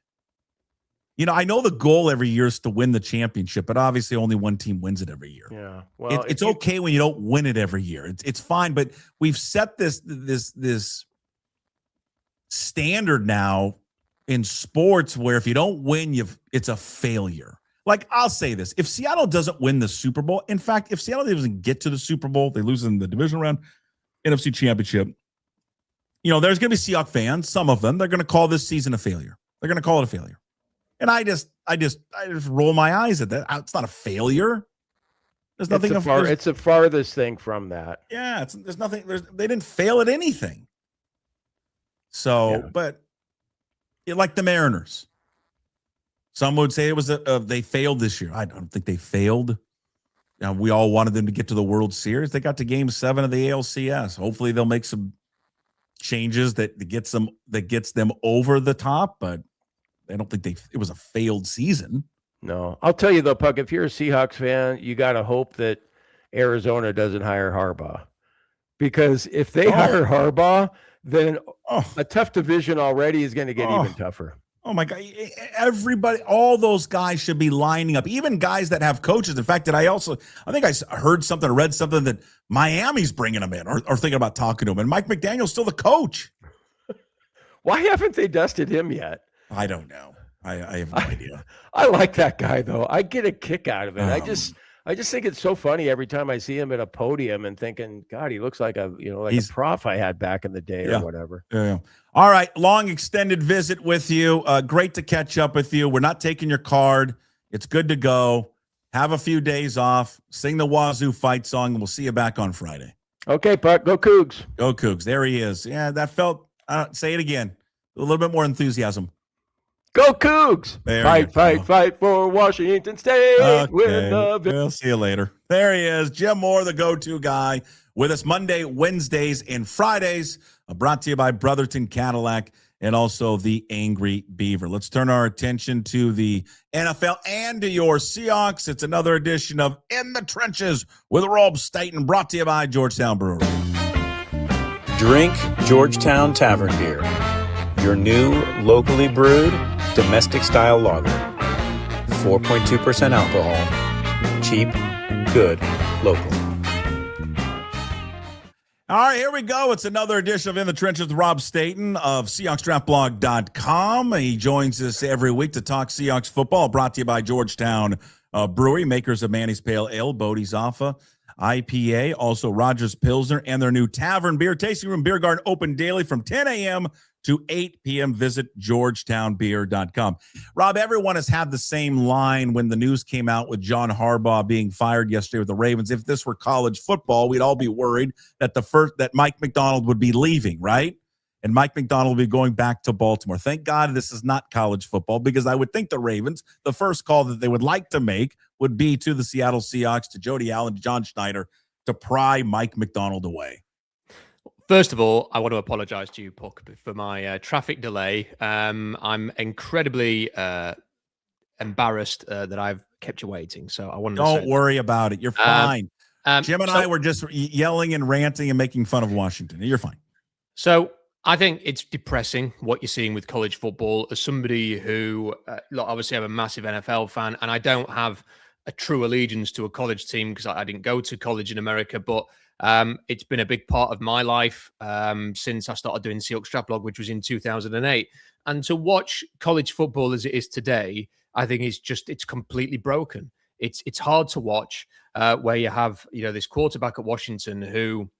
I know the goal every year is to win the championship, but obviously only one team wins it every year. Yeah, well, it's okay when you don't win it every year. It's fine, but we've set this standard now in sports where if you don't win, it's a failure. Like, I'll say this: if Seattle doesn't win the Super Bowl, in fact, if Seattle doesn't get to the Super Bowl, they lose in the divisional round, NFC Championship. there's going to be Seahawks fans, some of them, they're going to call this season a failure. They're going to call it a failure. And I just roll my eyes at that. It's not a failure. There's nothing. It's the farthest thing from that. Yeah, there's nothing. They didn't fail at anything. So, but like the Mariners, some would say it was they failed this year. I don't think they failed. We all wanted them to get to the World Series. They got to Game 7 of the ALCS. Hopefully, they'll make some changes that gets them over the top. But I don't think it was a failed season. No, I'll tell you though, Puck, if you're a Seahawks fan, you got to hope that Arizona doesn't hire Harbaugh, because if they hire Harbaugh, then a tough division already is going to get even tougher. Oh my God. Everybody, all those guys should be lining up, even guys that have coaches. In fact, I think I heard something, or read something that Miami's bringing them in or thinking about talking to him. And Mike McDaniel's still the coach. Why haven't they dusted him yet? I don't know. I have no idea. I like that guy though. I get a kick out of it. I just think it's so funny every time I see him at a podium and thinking, God, he looks like a prof I had back in the day or whatever. Yeah. All right. Long extended visit with you. Great to catch up with you. We're not taking your card. It's good to go. Have a few days off. Sing the Wazoo fight song, and we'll see you back on Friday. Okay, Puck. Go Cougs. Go Cougs. There he is. Yeah, that felt, say it again. A little bit more enthusiasm. Go Cougs! Fight for Washington State. Okay. We'll see you later. There he is, Jim Moore, the go-to guy, with us Monday, Wednesdays, and Fridays. Brought to you by Brotherton Cadillac and also the Angry Beaver. Let's turn our attention to the NFL and to your Seahawks. It's another edition of In the Trenches with Rob Staton, brought to you by Georgetown Brewery. Drink Georgetown Tavern Beer, your new locally brewed domestic-style lager. 4.2% alcohol. Cheap, good, local. All right, here we go. It's another edition of In the Trenches with Rob Staton of SeahawksDraftBlog.com. He joins us every week to talk Seahawks football, brought to you by Georgetown Brewery, makers of Manny's Pale Ale, Bodie's Alpha IPA, also Rogers Pilsner, and their new Tavern Beer. Tasting Room Beer Garden open daily from 10 a.m. to 8 p.m. Visit GeorgetownBeer.com. Rob, everyone has had the same line when the news came out with John Harbaugh being fired yesterday with the Ravens. If this were college football, we'd all be worried that Mike Macdonald would be leaving, right? And Mike Macdonald would be going back to Baltimore. Thank God this is not college football, because I would think the Ravens, the first call that they would like to make would be to the Seattle Seahawks, to Jody Allen, to John Schneider, to pry Mike Macdonald away. First of all, I want to apologize to you, Puck, for my traffic delay. I'm incredibly embarrassed that I've kept you waiting. So I wanted to Don't worry about it. You're fine. Jim and I were just yelling and ranting and making fun of Washington. You're fine. So I think it's depressing what you're seeing with college football. As somebody who, obviously, I'm a massive NFL fan, and I don't have a true allegiance to a college team because I didn't go to college in America, but it's been a big part of my life since I started doing Seahawks Draft Blog, which was in 2008. And to watch college football as it is today, I think it's completely broken. It's hard to watch where you have, this quarterback at Washington who,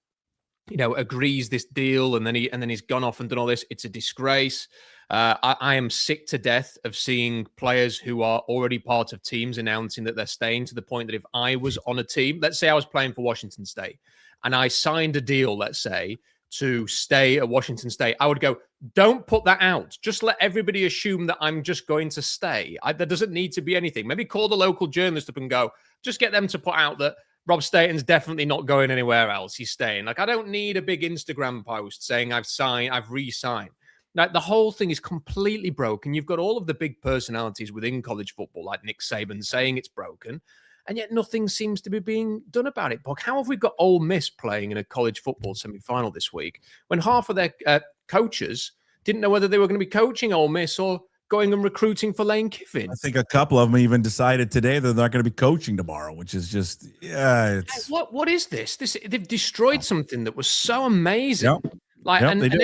agrees this deal and then he's gone off and done all this. It's a disgrace. I am sick to death of seeing players who are already part of teams announcing that they're staying, to the point that if I was on a team, let's say I was playing for Washington State and I signed a deal, let's say, to stay at Washington State, I would go, don't put that out. Just let everybody assume that I'm just going to stay. There doesn't need to be anything. Maybe call the local journalist up and go, just get them to put out that Rob Staton's definitely not going anywhere else. He's staying. I don't need a big Instagram post saying I've re-signed. Now, the whole thing is completely broken. You've got all of the big personalities within college football, like Nick Saban, saying it's broken, and yet nothing seems to be being done about it. But how have we got Ole Miss playing in a college football semi-final this week when half of their coaches didn't know whether they were going to be coaching Ole Miss or going and recruiting for Lane Kiffin? I think a couple of them even decided today that they're not going to be coaching tomorrow, which is just, it's what is this? They've destroyed something that was so amazing. Yep. And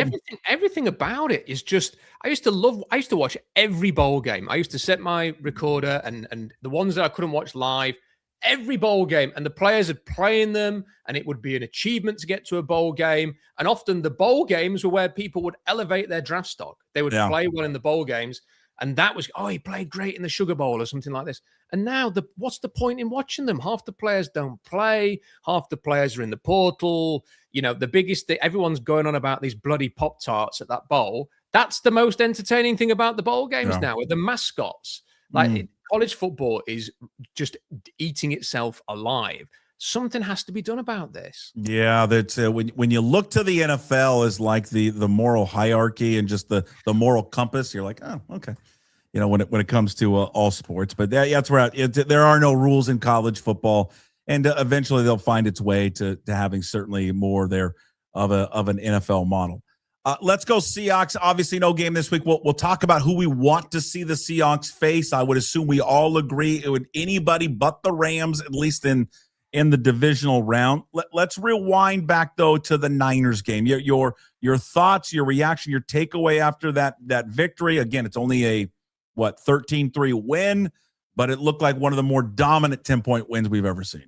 everything about it is just, I used to watch every bowl game. I used to set my recorder and the ones that I couldn't watch live, every bowl game, and the players would play in them, and it would be an achievement to get to a bowl game. And often the bowl games were where people would elevate their draft stock. They would play well in the bowl games, and that was, he played great in the Sugar Bowl or something like this. And now, what's the point in watching them? Half the players don't play. Half the players are in the portal. The biggest thing, everyone's going on about these bloody Pop-Tarts at that bowl. That's the most entertaining thing about the bowl games now, with the mascots. College football is just eating itself alive. Something has to be done about this. Yeah, that's when you look to the NFL as like the moral hierarchy and just the moral compass, you're like, oh, okay. When it comes to all sports, but that's where there are no rules in college football, and eventually they'll find its way to having certainly more there of an NFL model. Let's go Seahawks. Obviously, no game this week. We'll talk about who we want to see the Seahawks face. I would assume we all agree it would anybody but the Rams, at least in the divisional round. Let's rewind back though to the Niners game. Your thoughts, your reaction, your takeaway after that victory. Again, it's only a 13-3 win, but it looked like one of the more dominant 10-point wins we've ever seen.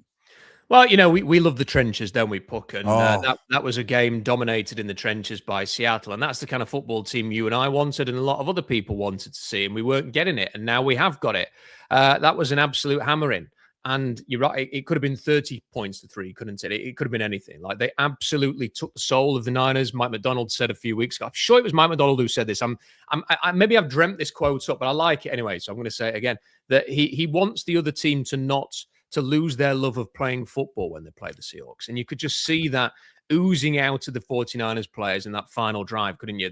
Well, we love the trenches, don't we, Puck? And that was a game dominated in the trenches by Seattle. And that's the kind of football team you and I wanted and a lot of other people wanted to see, and we weren't getting it. And now we have got it. That was an absolute hammering. And you're right, it could have been 30 points to 3, couldn't it? It could have been anything. Like, they absolutely took the soul of the Niners. Mike McDonald said a few weeks ago, I'm sure it was Mike McDonald who said this. Maybe I've dreamt this quote up, but I like it anyway. So I'm going to say it again, that he wants the other team to lose their love of playing football when they play the Seahawks. And you could just see that oozing out of the 49ers players in that final drive, couldn't you?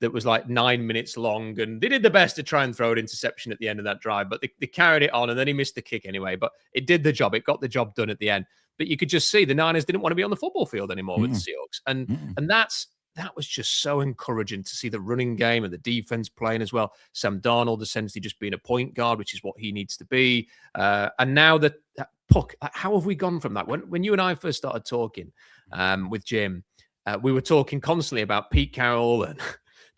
That was like 9 minutes long, and they did the best to try and throw an interception at the end of that drive, but they carried it on, and then he missed the kick anyway, but it did the job. It got the job done at the end. But you could just see the Niners didn't want to be on the football field anymore with the Seahawks. And that was just so encouraging to see the running game and the defense playing as well. Sam Darnold essentially just being a point guard, which is what he needs to be. And now that Puck, how have we gone from that? When you and I first started talking with Jim, we were talking constantly about Pete Carroll and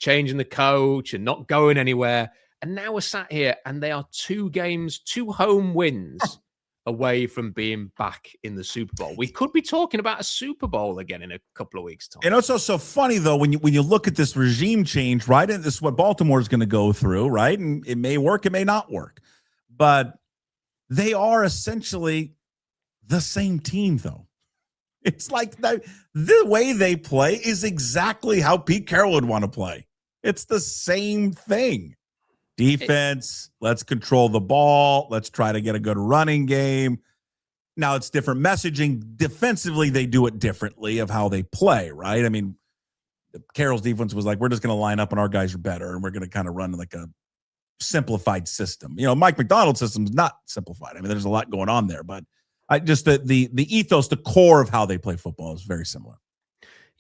changing the coach and not going anywhere. And now we're sat here and they are 2 home wins away from being back in the Super Bowl. We could be talking about a Super Bowl again in a couple of weeks' time. And it's also funny, though, when you look at this regime change, right? And this is what Baltimore is going to go through, right? And it may work, it may not work. But they are essentially the same team, though. It's like the way they play is exactly how Pete Carroll would want to play. It's the same thing. Defense, let's control the ball. Let's try to get a good running game. Now, it's different messaging. Defensively, they do it differently of how they play, right? I mean, Carroll's defense was like, we're just going to line up and our guys are better, and we're going to kind of run like a simplified system. Mike McDonald's system is not simplified. I mean, there's a lot going on there, but the ethos, the core of how they play football is very similar.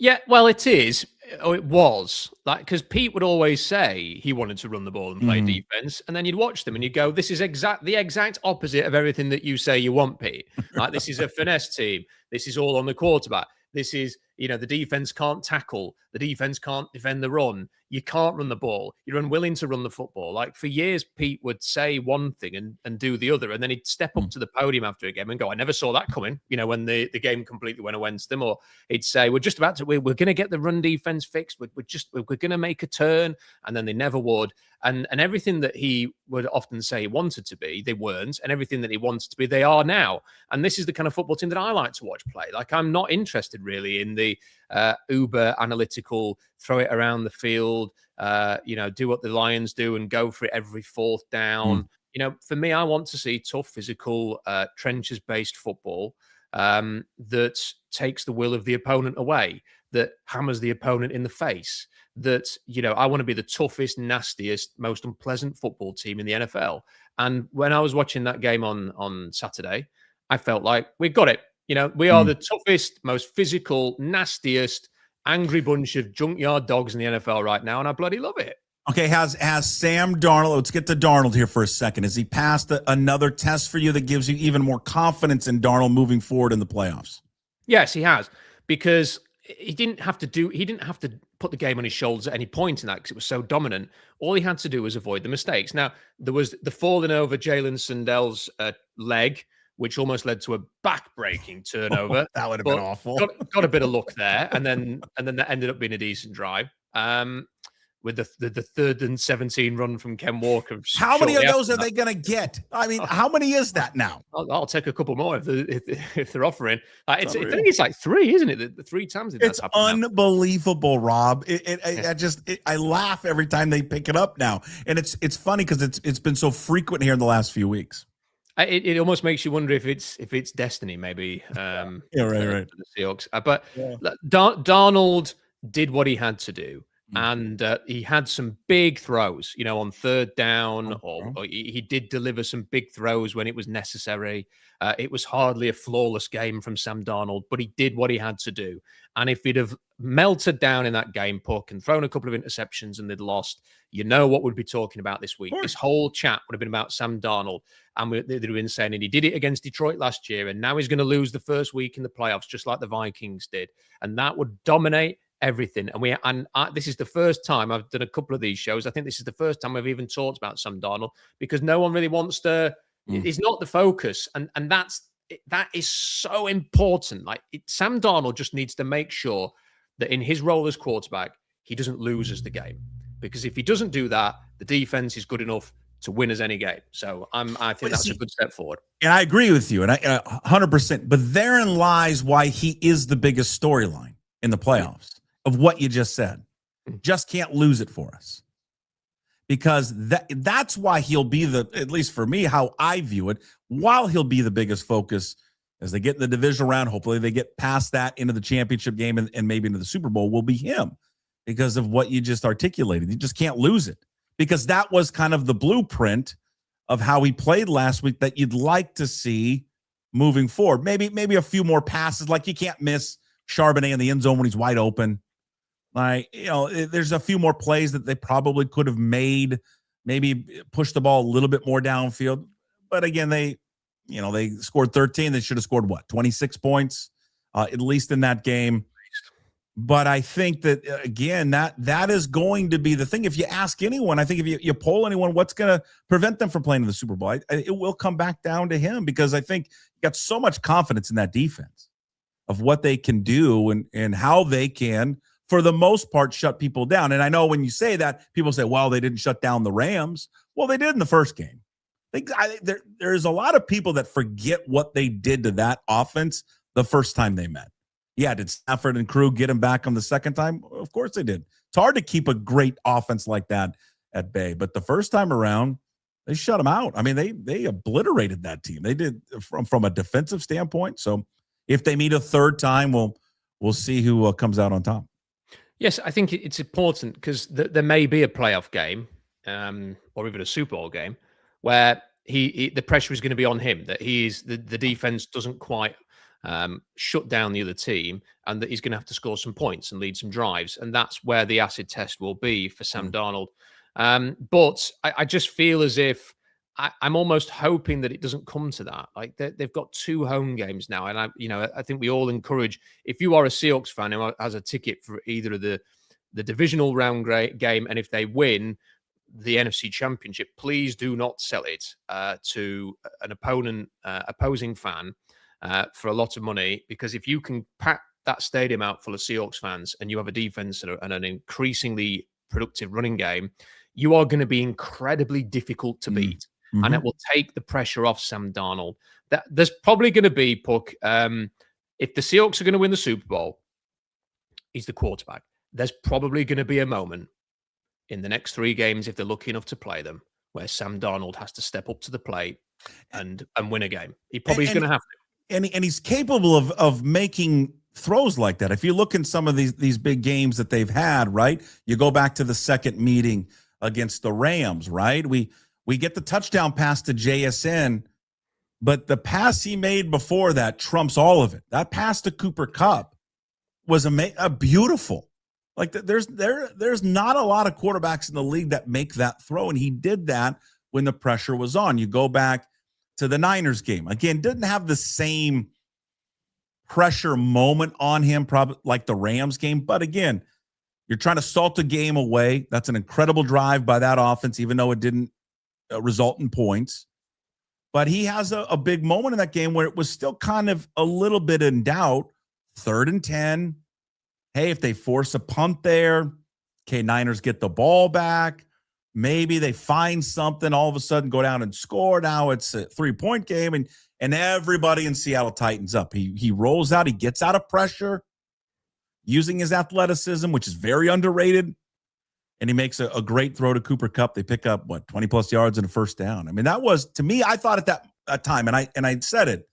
Yeah, well, it is. Oh, it was. Because Pete would always say he wanted to run the ball and play defense, and then you'd watch them and you'd go, this is the exact opposite of everything that you say you want, Pete. This is a finesse team. This is all on the quarterback. This is, the defense can't tackle. The defense can't defend the run. You can't run the ball. You're unwilling to run the football. For years, Pete would say one thing and do the other. And then he'd step up to the podium after a game and go, I never saw that coming, when the game completely went against them. Or he'd say, we're going to get the run defense fixed. We're going to make a turn. And then they never would. And everything that he would often say he wanted to be, they weren't. And everything that he wanted to be, they are now. And this is the kind of football team that I like to watch play. I'm not interested really in the uber analytical, throw it around the field, do what the Lions do and go for it every 4th down. For me, I want to see tough, physical, trenches-based football that takes the will of the opponent away, that hammers the opponent in the face, that, I want to be the toughest, nastiest, most unpleasant football team in the NFL. And when I was watching that game on Saturday, I felt like we've got it. We are the toughest, most physical, nastiest, angry bunch of junkyard dogs in the NFL right now, and I bloody love it. Okay, has Sam Darnold, let's get to Darnold here for a second. Has he passed another test for you that gives you even more confidence in Darnold moving forward in the playoffs? Yes, he has, because he didn't have to put the game on his shoulders at any point in that because it was so dominant. All he had to do was avoid the mistakes. Now, there was the falling over Jalen Sandell's leg which almost led to a back-breaking turnover. That would have been awful. Got a bit of luck there, and then that ended up being a decent drive. With the 3rd and 17 run from Ken Walker. How many of those are they going to get? I mean, how many is that now? I'll take a couple more if they're offering. I think it's like 3, isn't it? The 3 times it's unbelievable, Rob. I laugh every time they pick it up now, and it's funny because it's been so frequent here in the last few weeks. It almost makes you wonder if it's destiny, maybe. Right. For the Seahawks, but Darnold did what he had to do. And he had some big throws, on 3rd down, or he did deliver some big throws when it was necessary. It was hardly a flawless game from Sam Darnold, but he did what he had to do. And if he'd have melted down in that game, Puck, and thrown a couple of interceptions and they'd lost, what we'd be talking about this week. This whole chat would have been about Sam Darnold. And they'd have been saying, and he did it against Detroit last year, and now he's going to lose the first week in the playoffs, just like the Vikings did. And that would dominate everything. And this is the first time I've done a couple of these shows. I think this is the first time I've even talked about Sam Darnold, because no one really wants to. It's not the focus, and that is so important. Sam Darnold just needs to make sure that in his role as quarterback, he doesn't lose us the game, because if he doesn't do that, the defense is good enough to win us any game. So I think that's a good step forward. And I agree with you, and I 100%. But therein lies why he is the biggest storyline in the playoffs. Of what you just said. Just can't lose it for us. Because that's why he'll be at least for me, how I view it, while he'll be the biggest focus as they get in the divisional round, hopefully they get past that into the championship game and maybe into the Super Bowl, will be him because of what you just articulated. You just can't lose it. Because that was kind of the blueprint of how he played last week that you'd like to see moving forward. Maybe a few more passes, like you can't miss Charbonnet in the end zone when he's wide open. There's a few more plays that they probably could have made, maybe push the ball a little bit more downfield. But again, they scored 13. They should have scored 26 points, at least in that game. But I think that, again, that is going to be the thing. If you ask anyone, I think if you poll anyone, what's going to prevent them from playing in the Super Bowl, it will come back down to him, because I think you got so much confidence in that defense of what they can do and how they can, for the most part, shut people down. And I know when you say that, people say, well, they didn't shut down the Rams. Well, they did in the first game. There's a lot of people that forget what they did to that offense the first time they met. Yeah, did Stafford and crew get him back on the second time? Of course they did. It's hard to keep a great offense like that at bay. But the first time around, they shut them out. I mean, they obliterated that team. They did from a defensive standpoint. So if they meet a third time, we'll see who comes out on top. Yes, I think it's important because there may be a playoff game or even a Super Bowl game where the pressure is going to be on him, that the defense doesn't quite shut down the other team, and that he's going to have to score some points and lead some drives. And that's where the acid test will be for Sam Darnold. But I just feel as if I'm almost hoping that it doesn't come to that. Like they've got 2 home games now, and I think we all encourage, if you are a Seahawks fan who has a ticket for either of the divisional round game, and if they win the NFC Championship, please do not sell it to an opposing fan for a lot of money, because if you can pack that stadium out full of Seahawks fans and you have a defense and an increasingly productive running game, you are going to be incredibly difficult to beat. Mm-hmm. And it will take the pressure off Sam Darnold. There's probably going to be, Puck, if the Seahawks are going to win the Super Bowl, he's the quarterback. There's probably going to be a moment in the next 3 games, if they're lucky enough to play them, where Sam Darnold has to step up to the plate and win a game. He probably is going to have to. And he's capable of making throws like that. If you look in some of these big games that they've had, right? You go back to the second meeting against the Rams, right? We get the touchdown pass to JSN, but the pass he made before that trumps all of it. That pass to Cooper Kupp was a beautiful. Like there's not a lot of quarterbacks in the league that make that throw, and he did that when the pressure was on. You go back to the Niners game. Again, didn't have the same pressure moment on him, probably like the Rams game. But again, you're trying to salt a game away. That's an incredible drive by that offense, even though it didn't result in points. But he has a big moment in that game where it was still kind of a little bit in doubt. 3rd and 10. Hey, if they force a punt there, okay, Niners get the ball back. Maybe they find something, all of a sudden go down and score. Now it's a 3-point game, and everybody in Seattle tightens up. He rolls out, he gets out of pressure using his athleticism, which is very underrated. And he makes a great throw to Cooper Kupp. They pick up, 20-plus yards and a first down. I mean, that was, to me, I thought at that time, and I said it,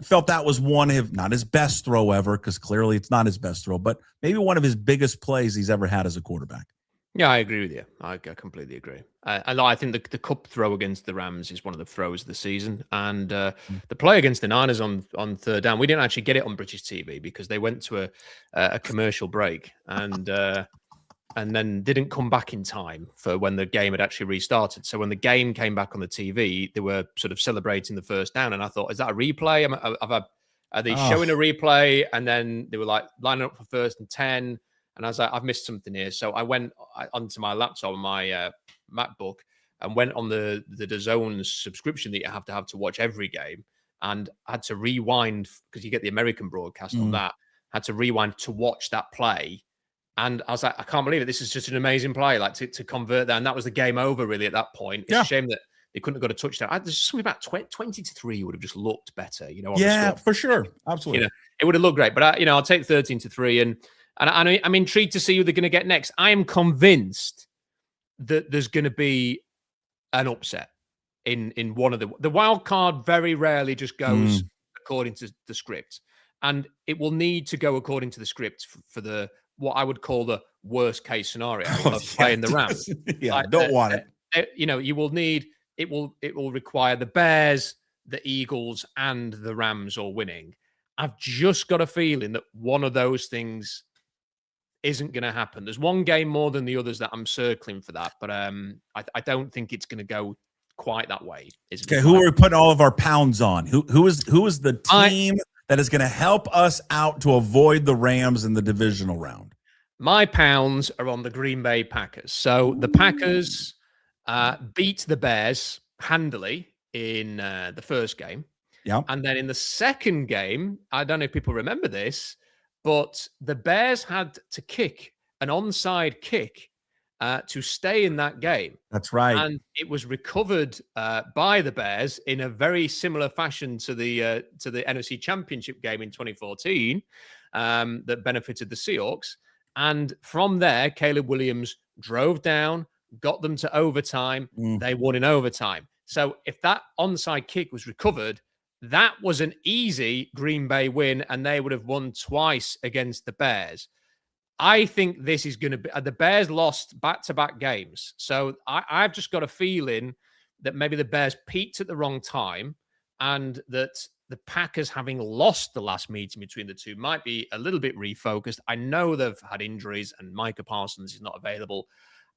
I felt that was one of, not his best throw ever, because clearly it's not his best throw, but maybe one of his biggest plays he's ever had as a quarterback. Yeah, I agree with you. I completely agree. I think the Kupp throw against the Rams is one of the throws of the season. And the play against the Niners on 3rd down, we didn't actually get it on British TV because they went to a commercial break and then didn't come back in time for when the game had actually restarted. So when the game came back on the TV, they were sort of celebrating the first down. And I thought, is that a replay? Are they showing a replay? And then they were like lining up for 1st and 10. And I was like, I've missed something here. So I went onto my laptop, my MacBook, and went on the DAZN subscription that you have to watch every game, and had to rewind because you get the American broadcast on that. Had to rewind to watch that play. And I was like, I can't believe it. This is just an amazing play, like to convert that. And that was the game over, really, at that point. It's a shame that they couldn't have got a touchdown. There's something about 20-3 would have just looked better, Yeah, for sure. Absolutely. It would have looked great. But, I'll take 13-3. And I'm intrigued to see who they're going to get next. I am convinced that there's going to be an upset in one of the wild card. Very rarely just goes according to the script, and it will need to go according to the script for the what I would call the worst case scenario of playing the Rams. Don't want it. You will need it will require the Bears, the Eagles, and the Rams all winning. I've just got a feeling that one of those things isn't going to happen. There's one game more than the others that I'm circling for that, but I don't think it's going to go quite that way. Okay, who are we putting all of our pounds on? Who is the team that is going to help us out to avoid the Rams in the divisional round? My pounds are on the Green Bay Packers. So the Packers beat the Bears handily in the first game. Yeah. And then in the second game, I don't know if people remember this, but the Bears had to kick an onside kick to stay in that game. That's right. And it was recovered by the Bears in a very similar fashion to the NFC Championship game in 2014 that benefited the Seahawks. And from there, Caleb Williams drove down, got them to overtime. They won in overtime. So if that onside kick was recovered, that was an easy Green Bay win, and they would have won twice against the Bears. I think this is going to be the Bears lost back-to-back games. So I've just got a feeling that maybe the Bears peaked at the wrong time, and that the Packers, having lost the last meeting between the two, might be a little bit refocused. I know they've had injuries and Micah Parsons is not available.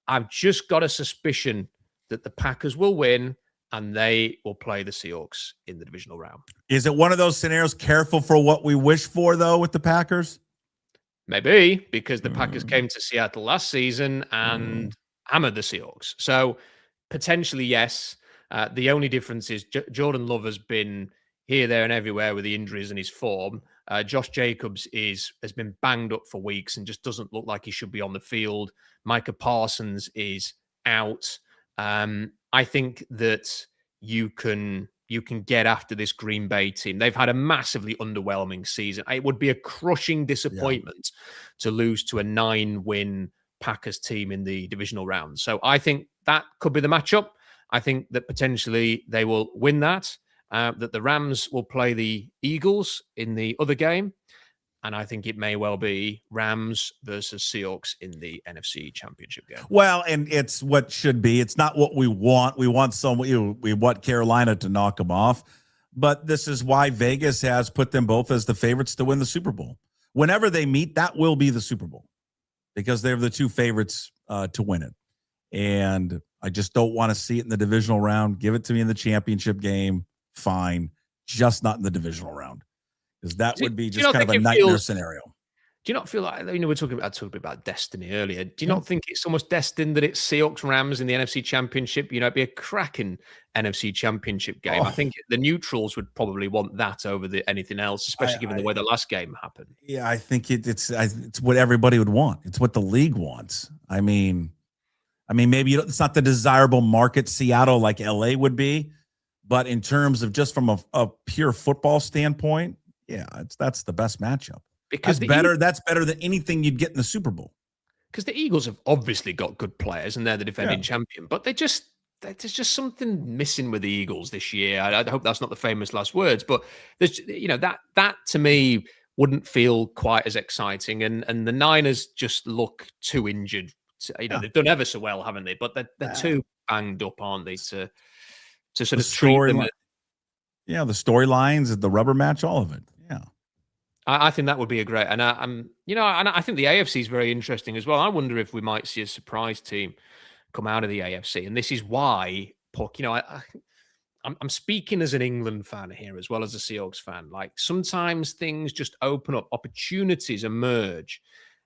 I've just got a suspicion that the Packers will win and they will play the Seahawks in the divisional round. Is it one of those scenarios, careful for what we wish for, though, with the Packers? Maybe, because the Packers came to Seattle last season and hammered the Seahawks. So potentially, yes. The only difference is Jordan Love has been here, there, and everywhere with the injuries and his form. Josh Jacobs has been banged up for weeks and just doesn't look like he should be on the field. Micah Parsons is out. I think that you can get after this Green Bay team. They've had a massively underwhelming season. It would be a crushing disappointment to lose to a 9-win Packers team in the divisional round. So I think that could be the matchup. I think that potentially they will win that, that the Rams will play the Eagles in the other game. And I think it may well be Rams versus Seahawks in the NFC Championship game. Well, and it's what should be. It's not what we want. We want we want Carolina to knock them off. But this is why Vegas has put them both as the favorites to win the Super Bowl. Whenever they meet, that will be the Super Bowl because they're the two favorites to win it. And I just don't want to see it in the divisional round. Give it to me in the championship game. Fine. Just not in the divisional round. Because that would be just kind of a nightmare scenario. Do you not feel like, we're talking about destiny earlier. Do you not think it's almost destined that it's Seahawks Rams in the NFC Championship? It'd be a cracking NFC Championship game. I think the neutrals would probably want that over anything else, especially given the way the last game happened. Yeah, I think it's what everybody would want. It's what the league wants. I mean, maybe it's not the desirable market Seattle like LA would be, but in terms of just from a pure football standpoint, yeah, that's the best matchup. Because that's better than anything you'd get in the Super Bowl. Because the Eagles have obviously got good players and they're the defending champion, but there's just something missing with the Eagles this year. I hope that's not the famous last words, but there's, that to me wouldn't feel quite as exciting. And the Niners just look too injured. They've done ever so well, haven't they? But they're too banged up, aren't they, to sort of treat them. Yeah, the storylines, the rubber match, all of it. Yeah. I think that would be a great, and I think the AFC is very interesting as well. I wonder if we might see a surprise team come out of the AFC, and this is why, Puck. I'm speaking as an England fan here as well as a Seahawks fan. Like sometimes things just open up, opportunities emerge,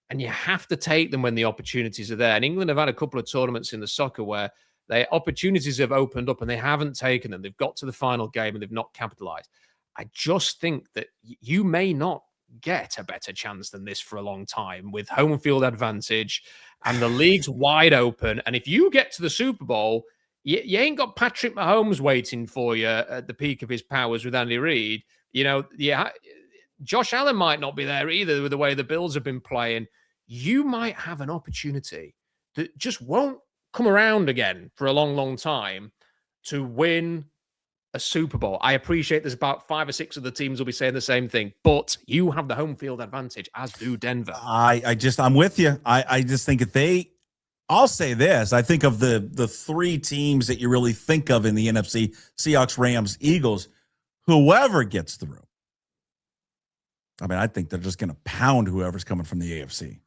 and you have to take them when the opportunities are there. And England have had a couple of tournaments in the soccer where their opportunities have opened up and they haven't taken them. They've got to the final game and they've not capitalized. I just think that you may not get a better chance than this for a long time with home field advantage and the league's wide open. And if you get to the Super Bowl, you ain't got Patrick Mahomes waiting for you at the peak of his powers with Andy Reid. Josh Allen might not be there either with the way the Bills have been playing. You might have an opportunity that just won't come around again for a long, long time to win a Super Bowl. I appreciate there's about 5 or 6 of the teams will be saying the same thing, but you have the home field advantage, as do Denver. I'm with you. I just think I'll say this. I think of the 3 teams that you really think of in the NFC, Seahawks, Rams, Eagles, whoever gets through. I mean, I think they're just going to pound whoever's coming from the AFC.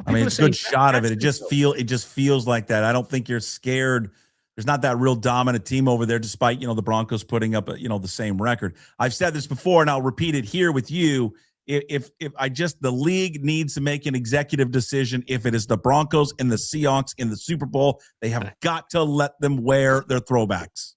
I mean, it's a good shot of it. It just feels like that. I don't think you're scared. There's not that real dominant team over there, despite, the Broncos putting up, the same record. I've said this before, and I'll repeat it here with you. If the league needs to make an executive decision, if it is the Broncos and the Seahawks in the Super Bowl, they have got to let them wear their throwbacks.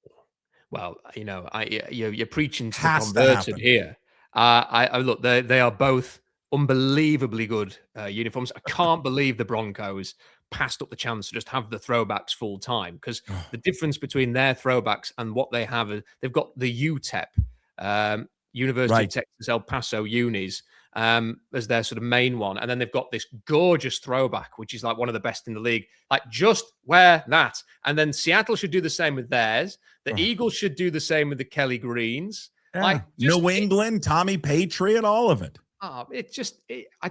Well, you're preaching to the converted here. I look, they are both unbelievably good uniforms. I can't believe the Broncos passed up the chance to just have the throwbacks full time, because the difference between their throwbacks and what they have, they've got the UTEP, University of Texas El Paso unis, as their sort of main one. And then they've got this gorgeous throwback, which is like one of the best in the league. Like, just wear that. And then Seattle should do the same with theirs. The Eagles should do the same with the Kelly Greens. Yeah. Like New England, Tommy Patriot, all of it. I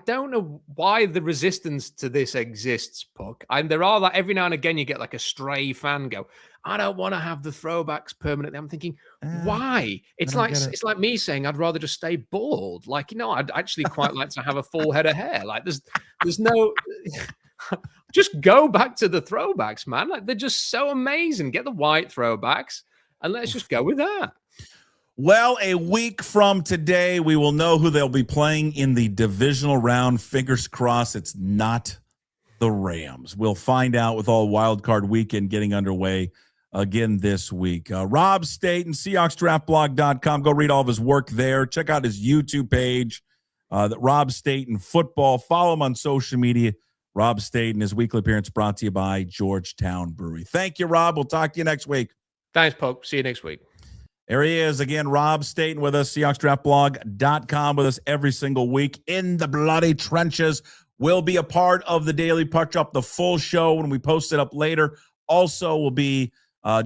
don't know why the resistance to this exists, Puck. And there are like every now and again you get like a stray fan go, I don't want to have the throwbacks permanently. I'm thinking, why? It's like me saying I'd rather just stay bald. Like, I'd actually quite like to have a full head of hair. Like there's no just go back to the throwbacks, man. Like they're just so amazing. Get the white throwbacks and let's just go with that. Well, a week from today, we will know who they'll be playing in the divisional round. Fingers crossed it's not the Rams. We'll find out with all Wild Card Weekend getting underway again this week. Rob Staton, SeahawksDraftBlog.com. Go read all of his work there. Check out his YouTube page, Rob Staton Football. Follow him on social media. Rob Staton, his weekly appearance brought to you by Georgetown Brewery. Thank you, Rob. We'll talk to you next week. Thanks, Poke. See you next week. There he is again, Rob Staton with us, SeahawksDraftBlog.com with us every single week in the bloody trenches. Will be a part of the Daily Puck Drop, the full show when we post it up later. Also will be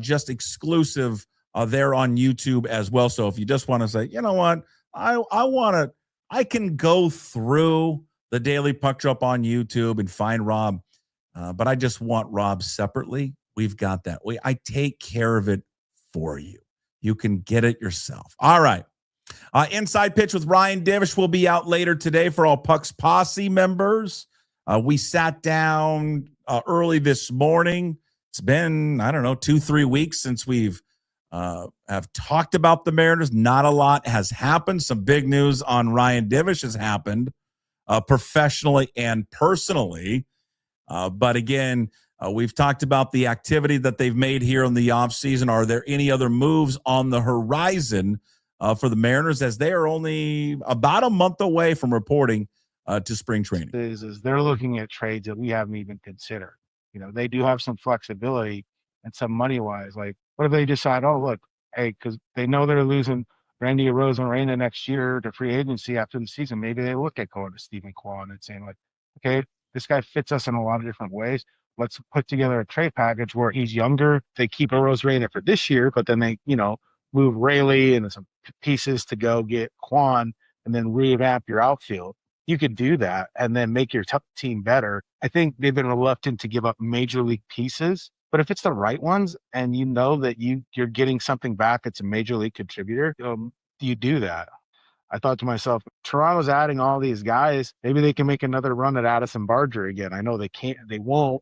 just exclusive there on YouTube as well. So if you just want to say, you know what, I can go through the Daily Puck Drop on YouTube and find Rob, but I just want Rob separately. We've got that. I take care of it for you. You can get it yourself. All right. Inside Pitch with Ryan Divish will be out later today for all Puck's Posse members. We sat down early this morning. It's been, 2-3 weeks since we've have talked about the Mariners. Not a lot has happened. Some big news on Ryan Divish has happened professionally and personally. But again, We've talked about the activity that they've made here in the offseason. Are there any other moves on the horizon for the Mariners, as they are only about a month away from reporting to spring training? Is they're looking at trades that we haven't even considered. They do have some flexibility and some money-wise. Like, what if they decide, oh, look, hey, because they know they're losing Randy Arozarena next year to free agency after the season. Maybe they look at going to Stephen Kwan and saying, like, okay, this guy fits us in a lot of different ways. Let's put together a trade package where he's younger. They keep Arozarena for this year, but then they, move Rayleigh and some pieces to go get Kwan and then revamp your outfield. You could do that and then make your team better. I think they've been reluctant to give up major league pieces, but if it's the right ones and you know that you're getting something back that's a major league contributor, you do that. I thought to myself, Toronto's adding all these guys. Maybe they can make another run at Addison Barger again. I know they can't, they won't.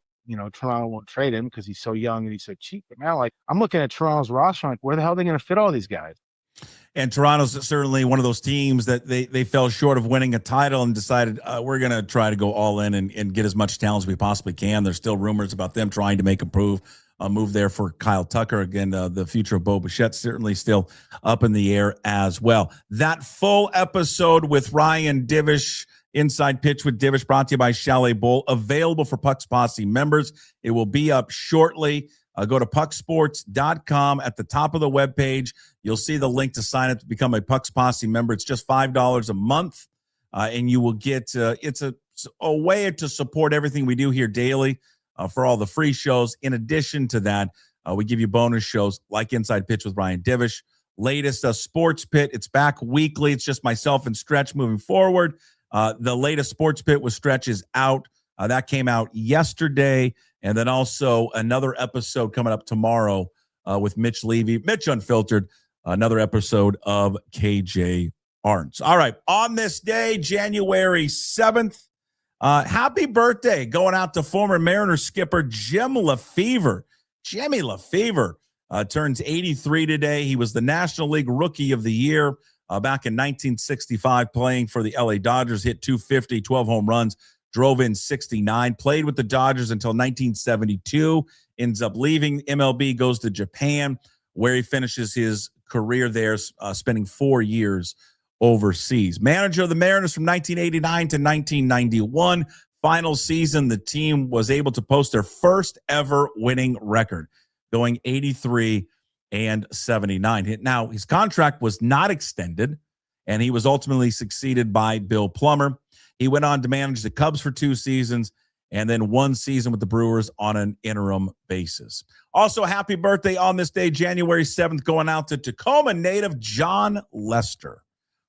Toronto won't trade him because he's so young and he's so cheap. But now, I'm looking at Toronto's roster, like, where the hell are they going to fit all these guys? And Toronto's certainly one of those teams that they fell short of winning a title and decided we're going to try to go all in and get as much talent as we possibly can. There's still rumors about them trying to make a move there for Kyle Tucker. Again, the future of Bo Bichette certainly still up in the air as well. That full episode with Ryan Divish, Inside Pitch with Divish, brought to you by Chalet Bowl, available for Puck's Posse members. It will be up shortly. Go to pucksports.com. At the top of the webpage, you'll see the link to sign up to become a Puck's Posse member. It's just $5 a month, and you will get it's a way to support everything we do here daily for all the free shows. In addition to that, we give you bonus shows like Inside Pitch with Ryan Divish, latest Sports Pit. It's back weekly. It's just myself and Stretch moving forward. The latest Sports Pit with Stretch is out. That came out yesterday. And then also another episode coming up tomorrow with Mitch Levy, Mitch Unfiltered, another episode of KJ Arns. All right, on this day, January 7th, happy birthday going out to former Mariners skipper Jim Lefevre. Jimmy Lefevre turns 83 today. He was the National League Rookie of the Year back in 1965, playing for the LA Dodgers, hit 250, 12 home runs. Drove in 69, played with the Dodgers until 1972, ends up leaving MLB, goes to Japan, where he finishes his career there, spending 4 years overseas. Manager of the Mariners from 1989 to 1991. Final season, the team was able to post their first ever winning record, going 83 and 79. Now, his contract was not extended, and he was ultimately succeeded by Bill Plummer. He went on to manage the Cubs for 2 seasons and then 1 season with the Brewers on an interim basis. Also, happy birthday on this day, January 7th, going out to Tacoma native John Lester.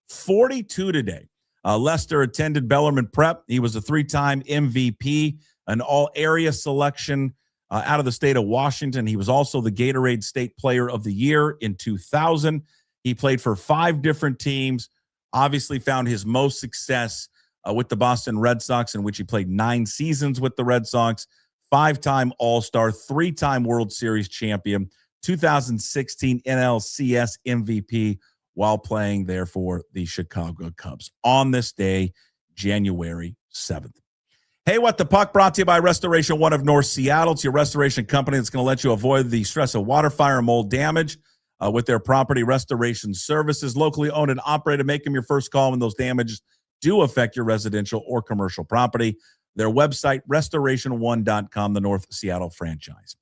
42 today. Lester attended Bellarmine Prep. He was a 3-time MVP, an all-area selection out of the state of Washington. He was also the Gatorade State Player of the Year in 2000. He played for 5 different teams, obviously found his most success with the Boston Red Sox, in which he played 9 seasons with the Red Sox, 5-time All-Star, 3-time World Series champion, 2016 NLCS MVP while playing there for the Chicago Cubs. On this day, January 7th. Hey, What the Puck, brought to you by Restoration One of North Seattle. It's your restoration company that's going to let you avoid the stress of water, fire, and mold damage with their property restoration services. Locally owned and operated. Make them your first call when those damages do affect your residential or commercial property. Their website, restoration1.com, the North Seattle franchise.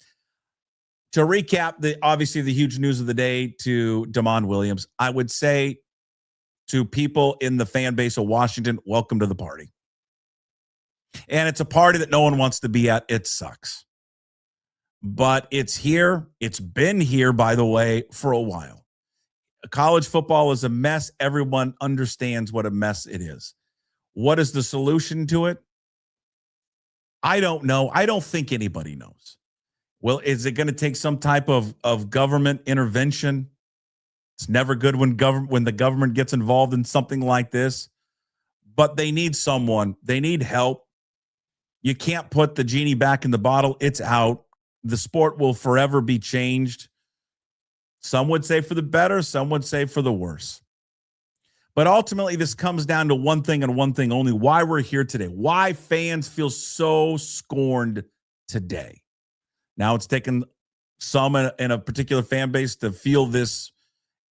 To recap, obviously the huge news of the day to Damon Williams, I would say to people in the fan base of Washington, welcome to the party. And it's a party that no one wants to be at. It sucks. But it's here. It's been here, by the way, for a while. College football is a mess. Everyone understands what a mess it is. What is the solution to it? I don't know. I don't think anybody knows. Well, is it going to take some type of government intervention? It's never good when the government gets involved in something like this. But they need someone. They need help. You can't put the genie back in the bottle. It's out. The sport will forever be changed. Some would say for the better, some would say for the worse. But ultimately, this comes down to one thing and one thing only: why we're here today, why fans feel so scorned today. Now it's taken some in a particular fan base to feel this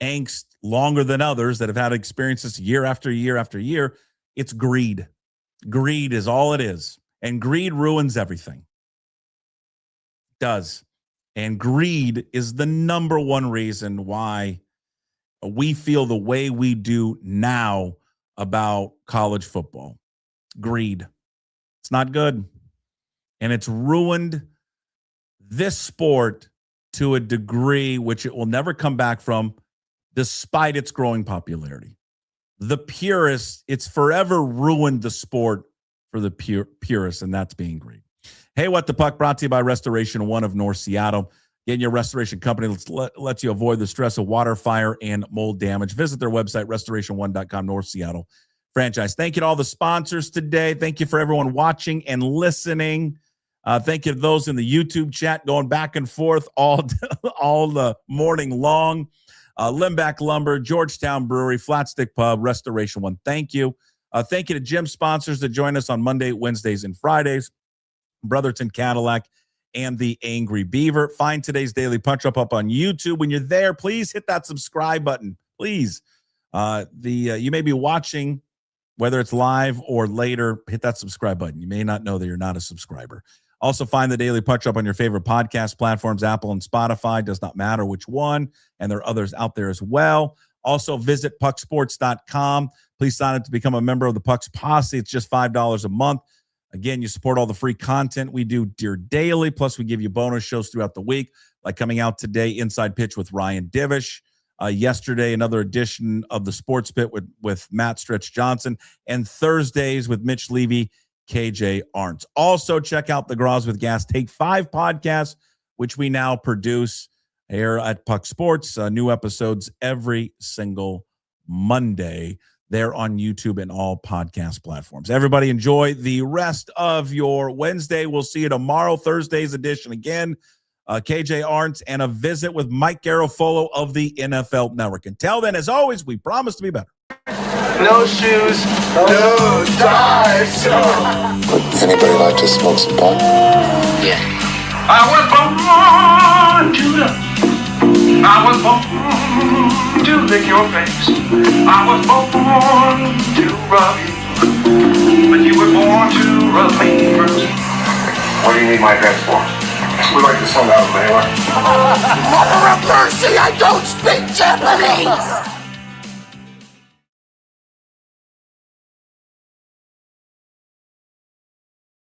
angst longer than others that have had experiences year after year after year. It's greed. Greed is all it is. And greed ruins everything. It does. And greed is the number one reason why we feel the way we do now about college football. Greed. It's not good. And it's ruined this sport to a degree which it will never come back from, despite its growing popularity. The purists, it's forever ruined the sport for the purists, and that's being greed. Hey, What the Puck, brought to you by Restoration One of North Seattle. Getting your restoration company lets you avoid the stress of water, fire, and mold damage. Visit their website, restoration1.com, North Seattle franchise. Thank you to all the sponsors today. Thank you for everyone watching and listening. Thank you to those in the YouTube chat going back and forth all the morning long. Limback Lumber, Georgetown Brewery, Flatstick Pub, Restoration One. Thank you. Thank you to gym sponsors that join us on Monday, Wednesdays, and Fridays. Brotherton Cadillac and the Angry Beaver. Find today's Daily Punch Up on YouTube. When you're there, please hit that subscribe button. Please. You may be watching, whether it's live or later, hit that subscribe button. You may not know that you're not a subscriber. Also, find the Daily Punch Up on your favorite podcast platforms, Apple and Spotify. Does not matter which one. And there are others out there as well. Also, visit pucksports.com. Please sign up to become a member of the Pucks Posse. It's just $5 a month. Again, you support all the free content we do Dear Daily. Plus, we give you bonus shows throughout the week, like coming out today, Inside Pitch with Ryan Divish. Yesterday, another edition of the Sports Pit with Matt Stretch Johnson. And Thursdays with Mitch Levy, KJ Arntz. Also, check out the Graz with Gas Take 5 podcast, which we now produce here at Puck Sports. New episodes every single Monday. They're on YouTube and all podcast platforms. Everybody enjoy the rest of your Wednesday. We'll see you tomorrow, Thursday's edition again. KJ Arntz and a visit with Mike Garafolo of the NFL Network. Until then, as always, we promise to be better. No shoes, no ties. Would anybody like to smoke some pot? Yeah. I was born to lick your face. I was born to rub you, but you were born to rub me first. What do you need my address for? We'd like to send out a mailer. Mother of mercy, I don't speak Japanese!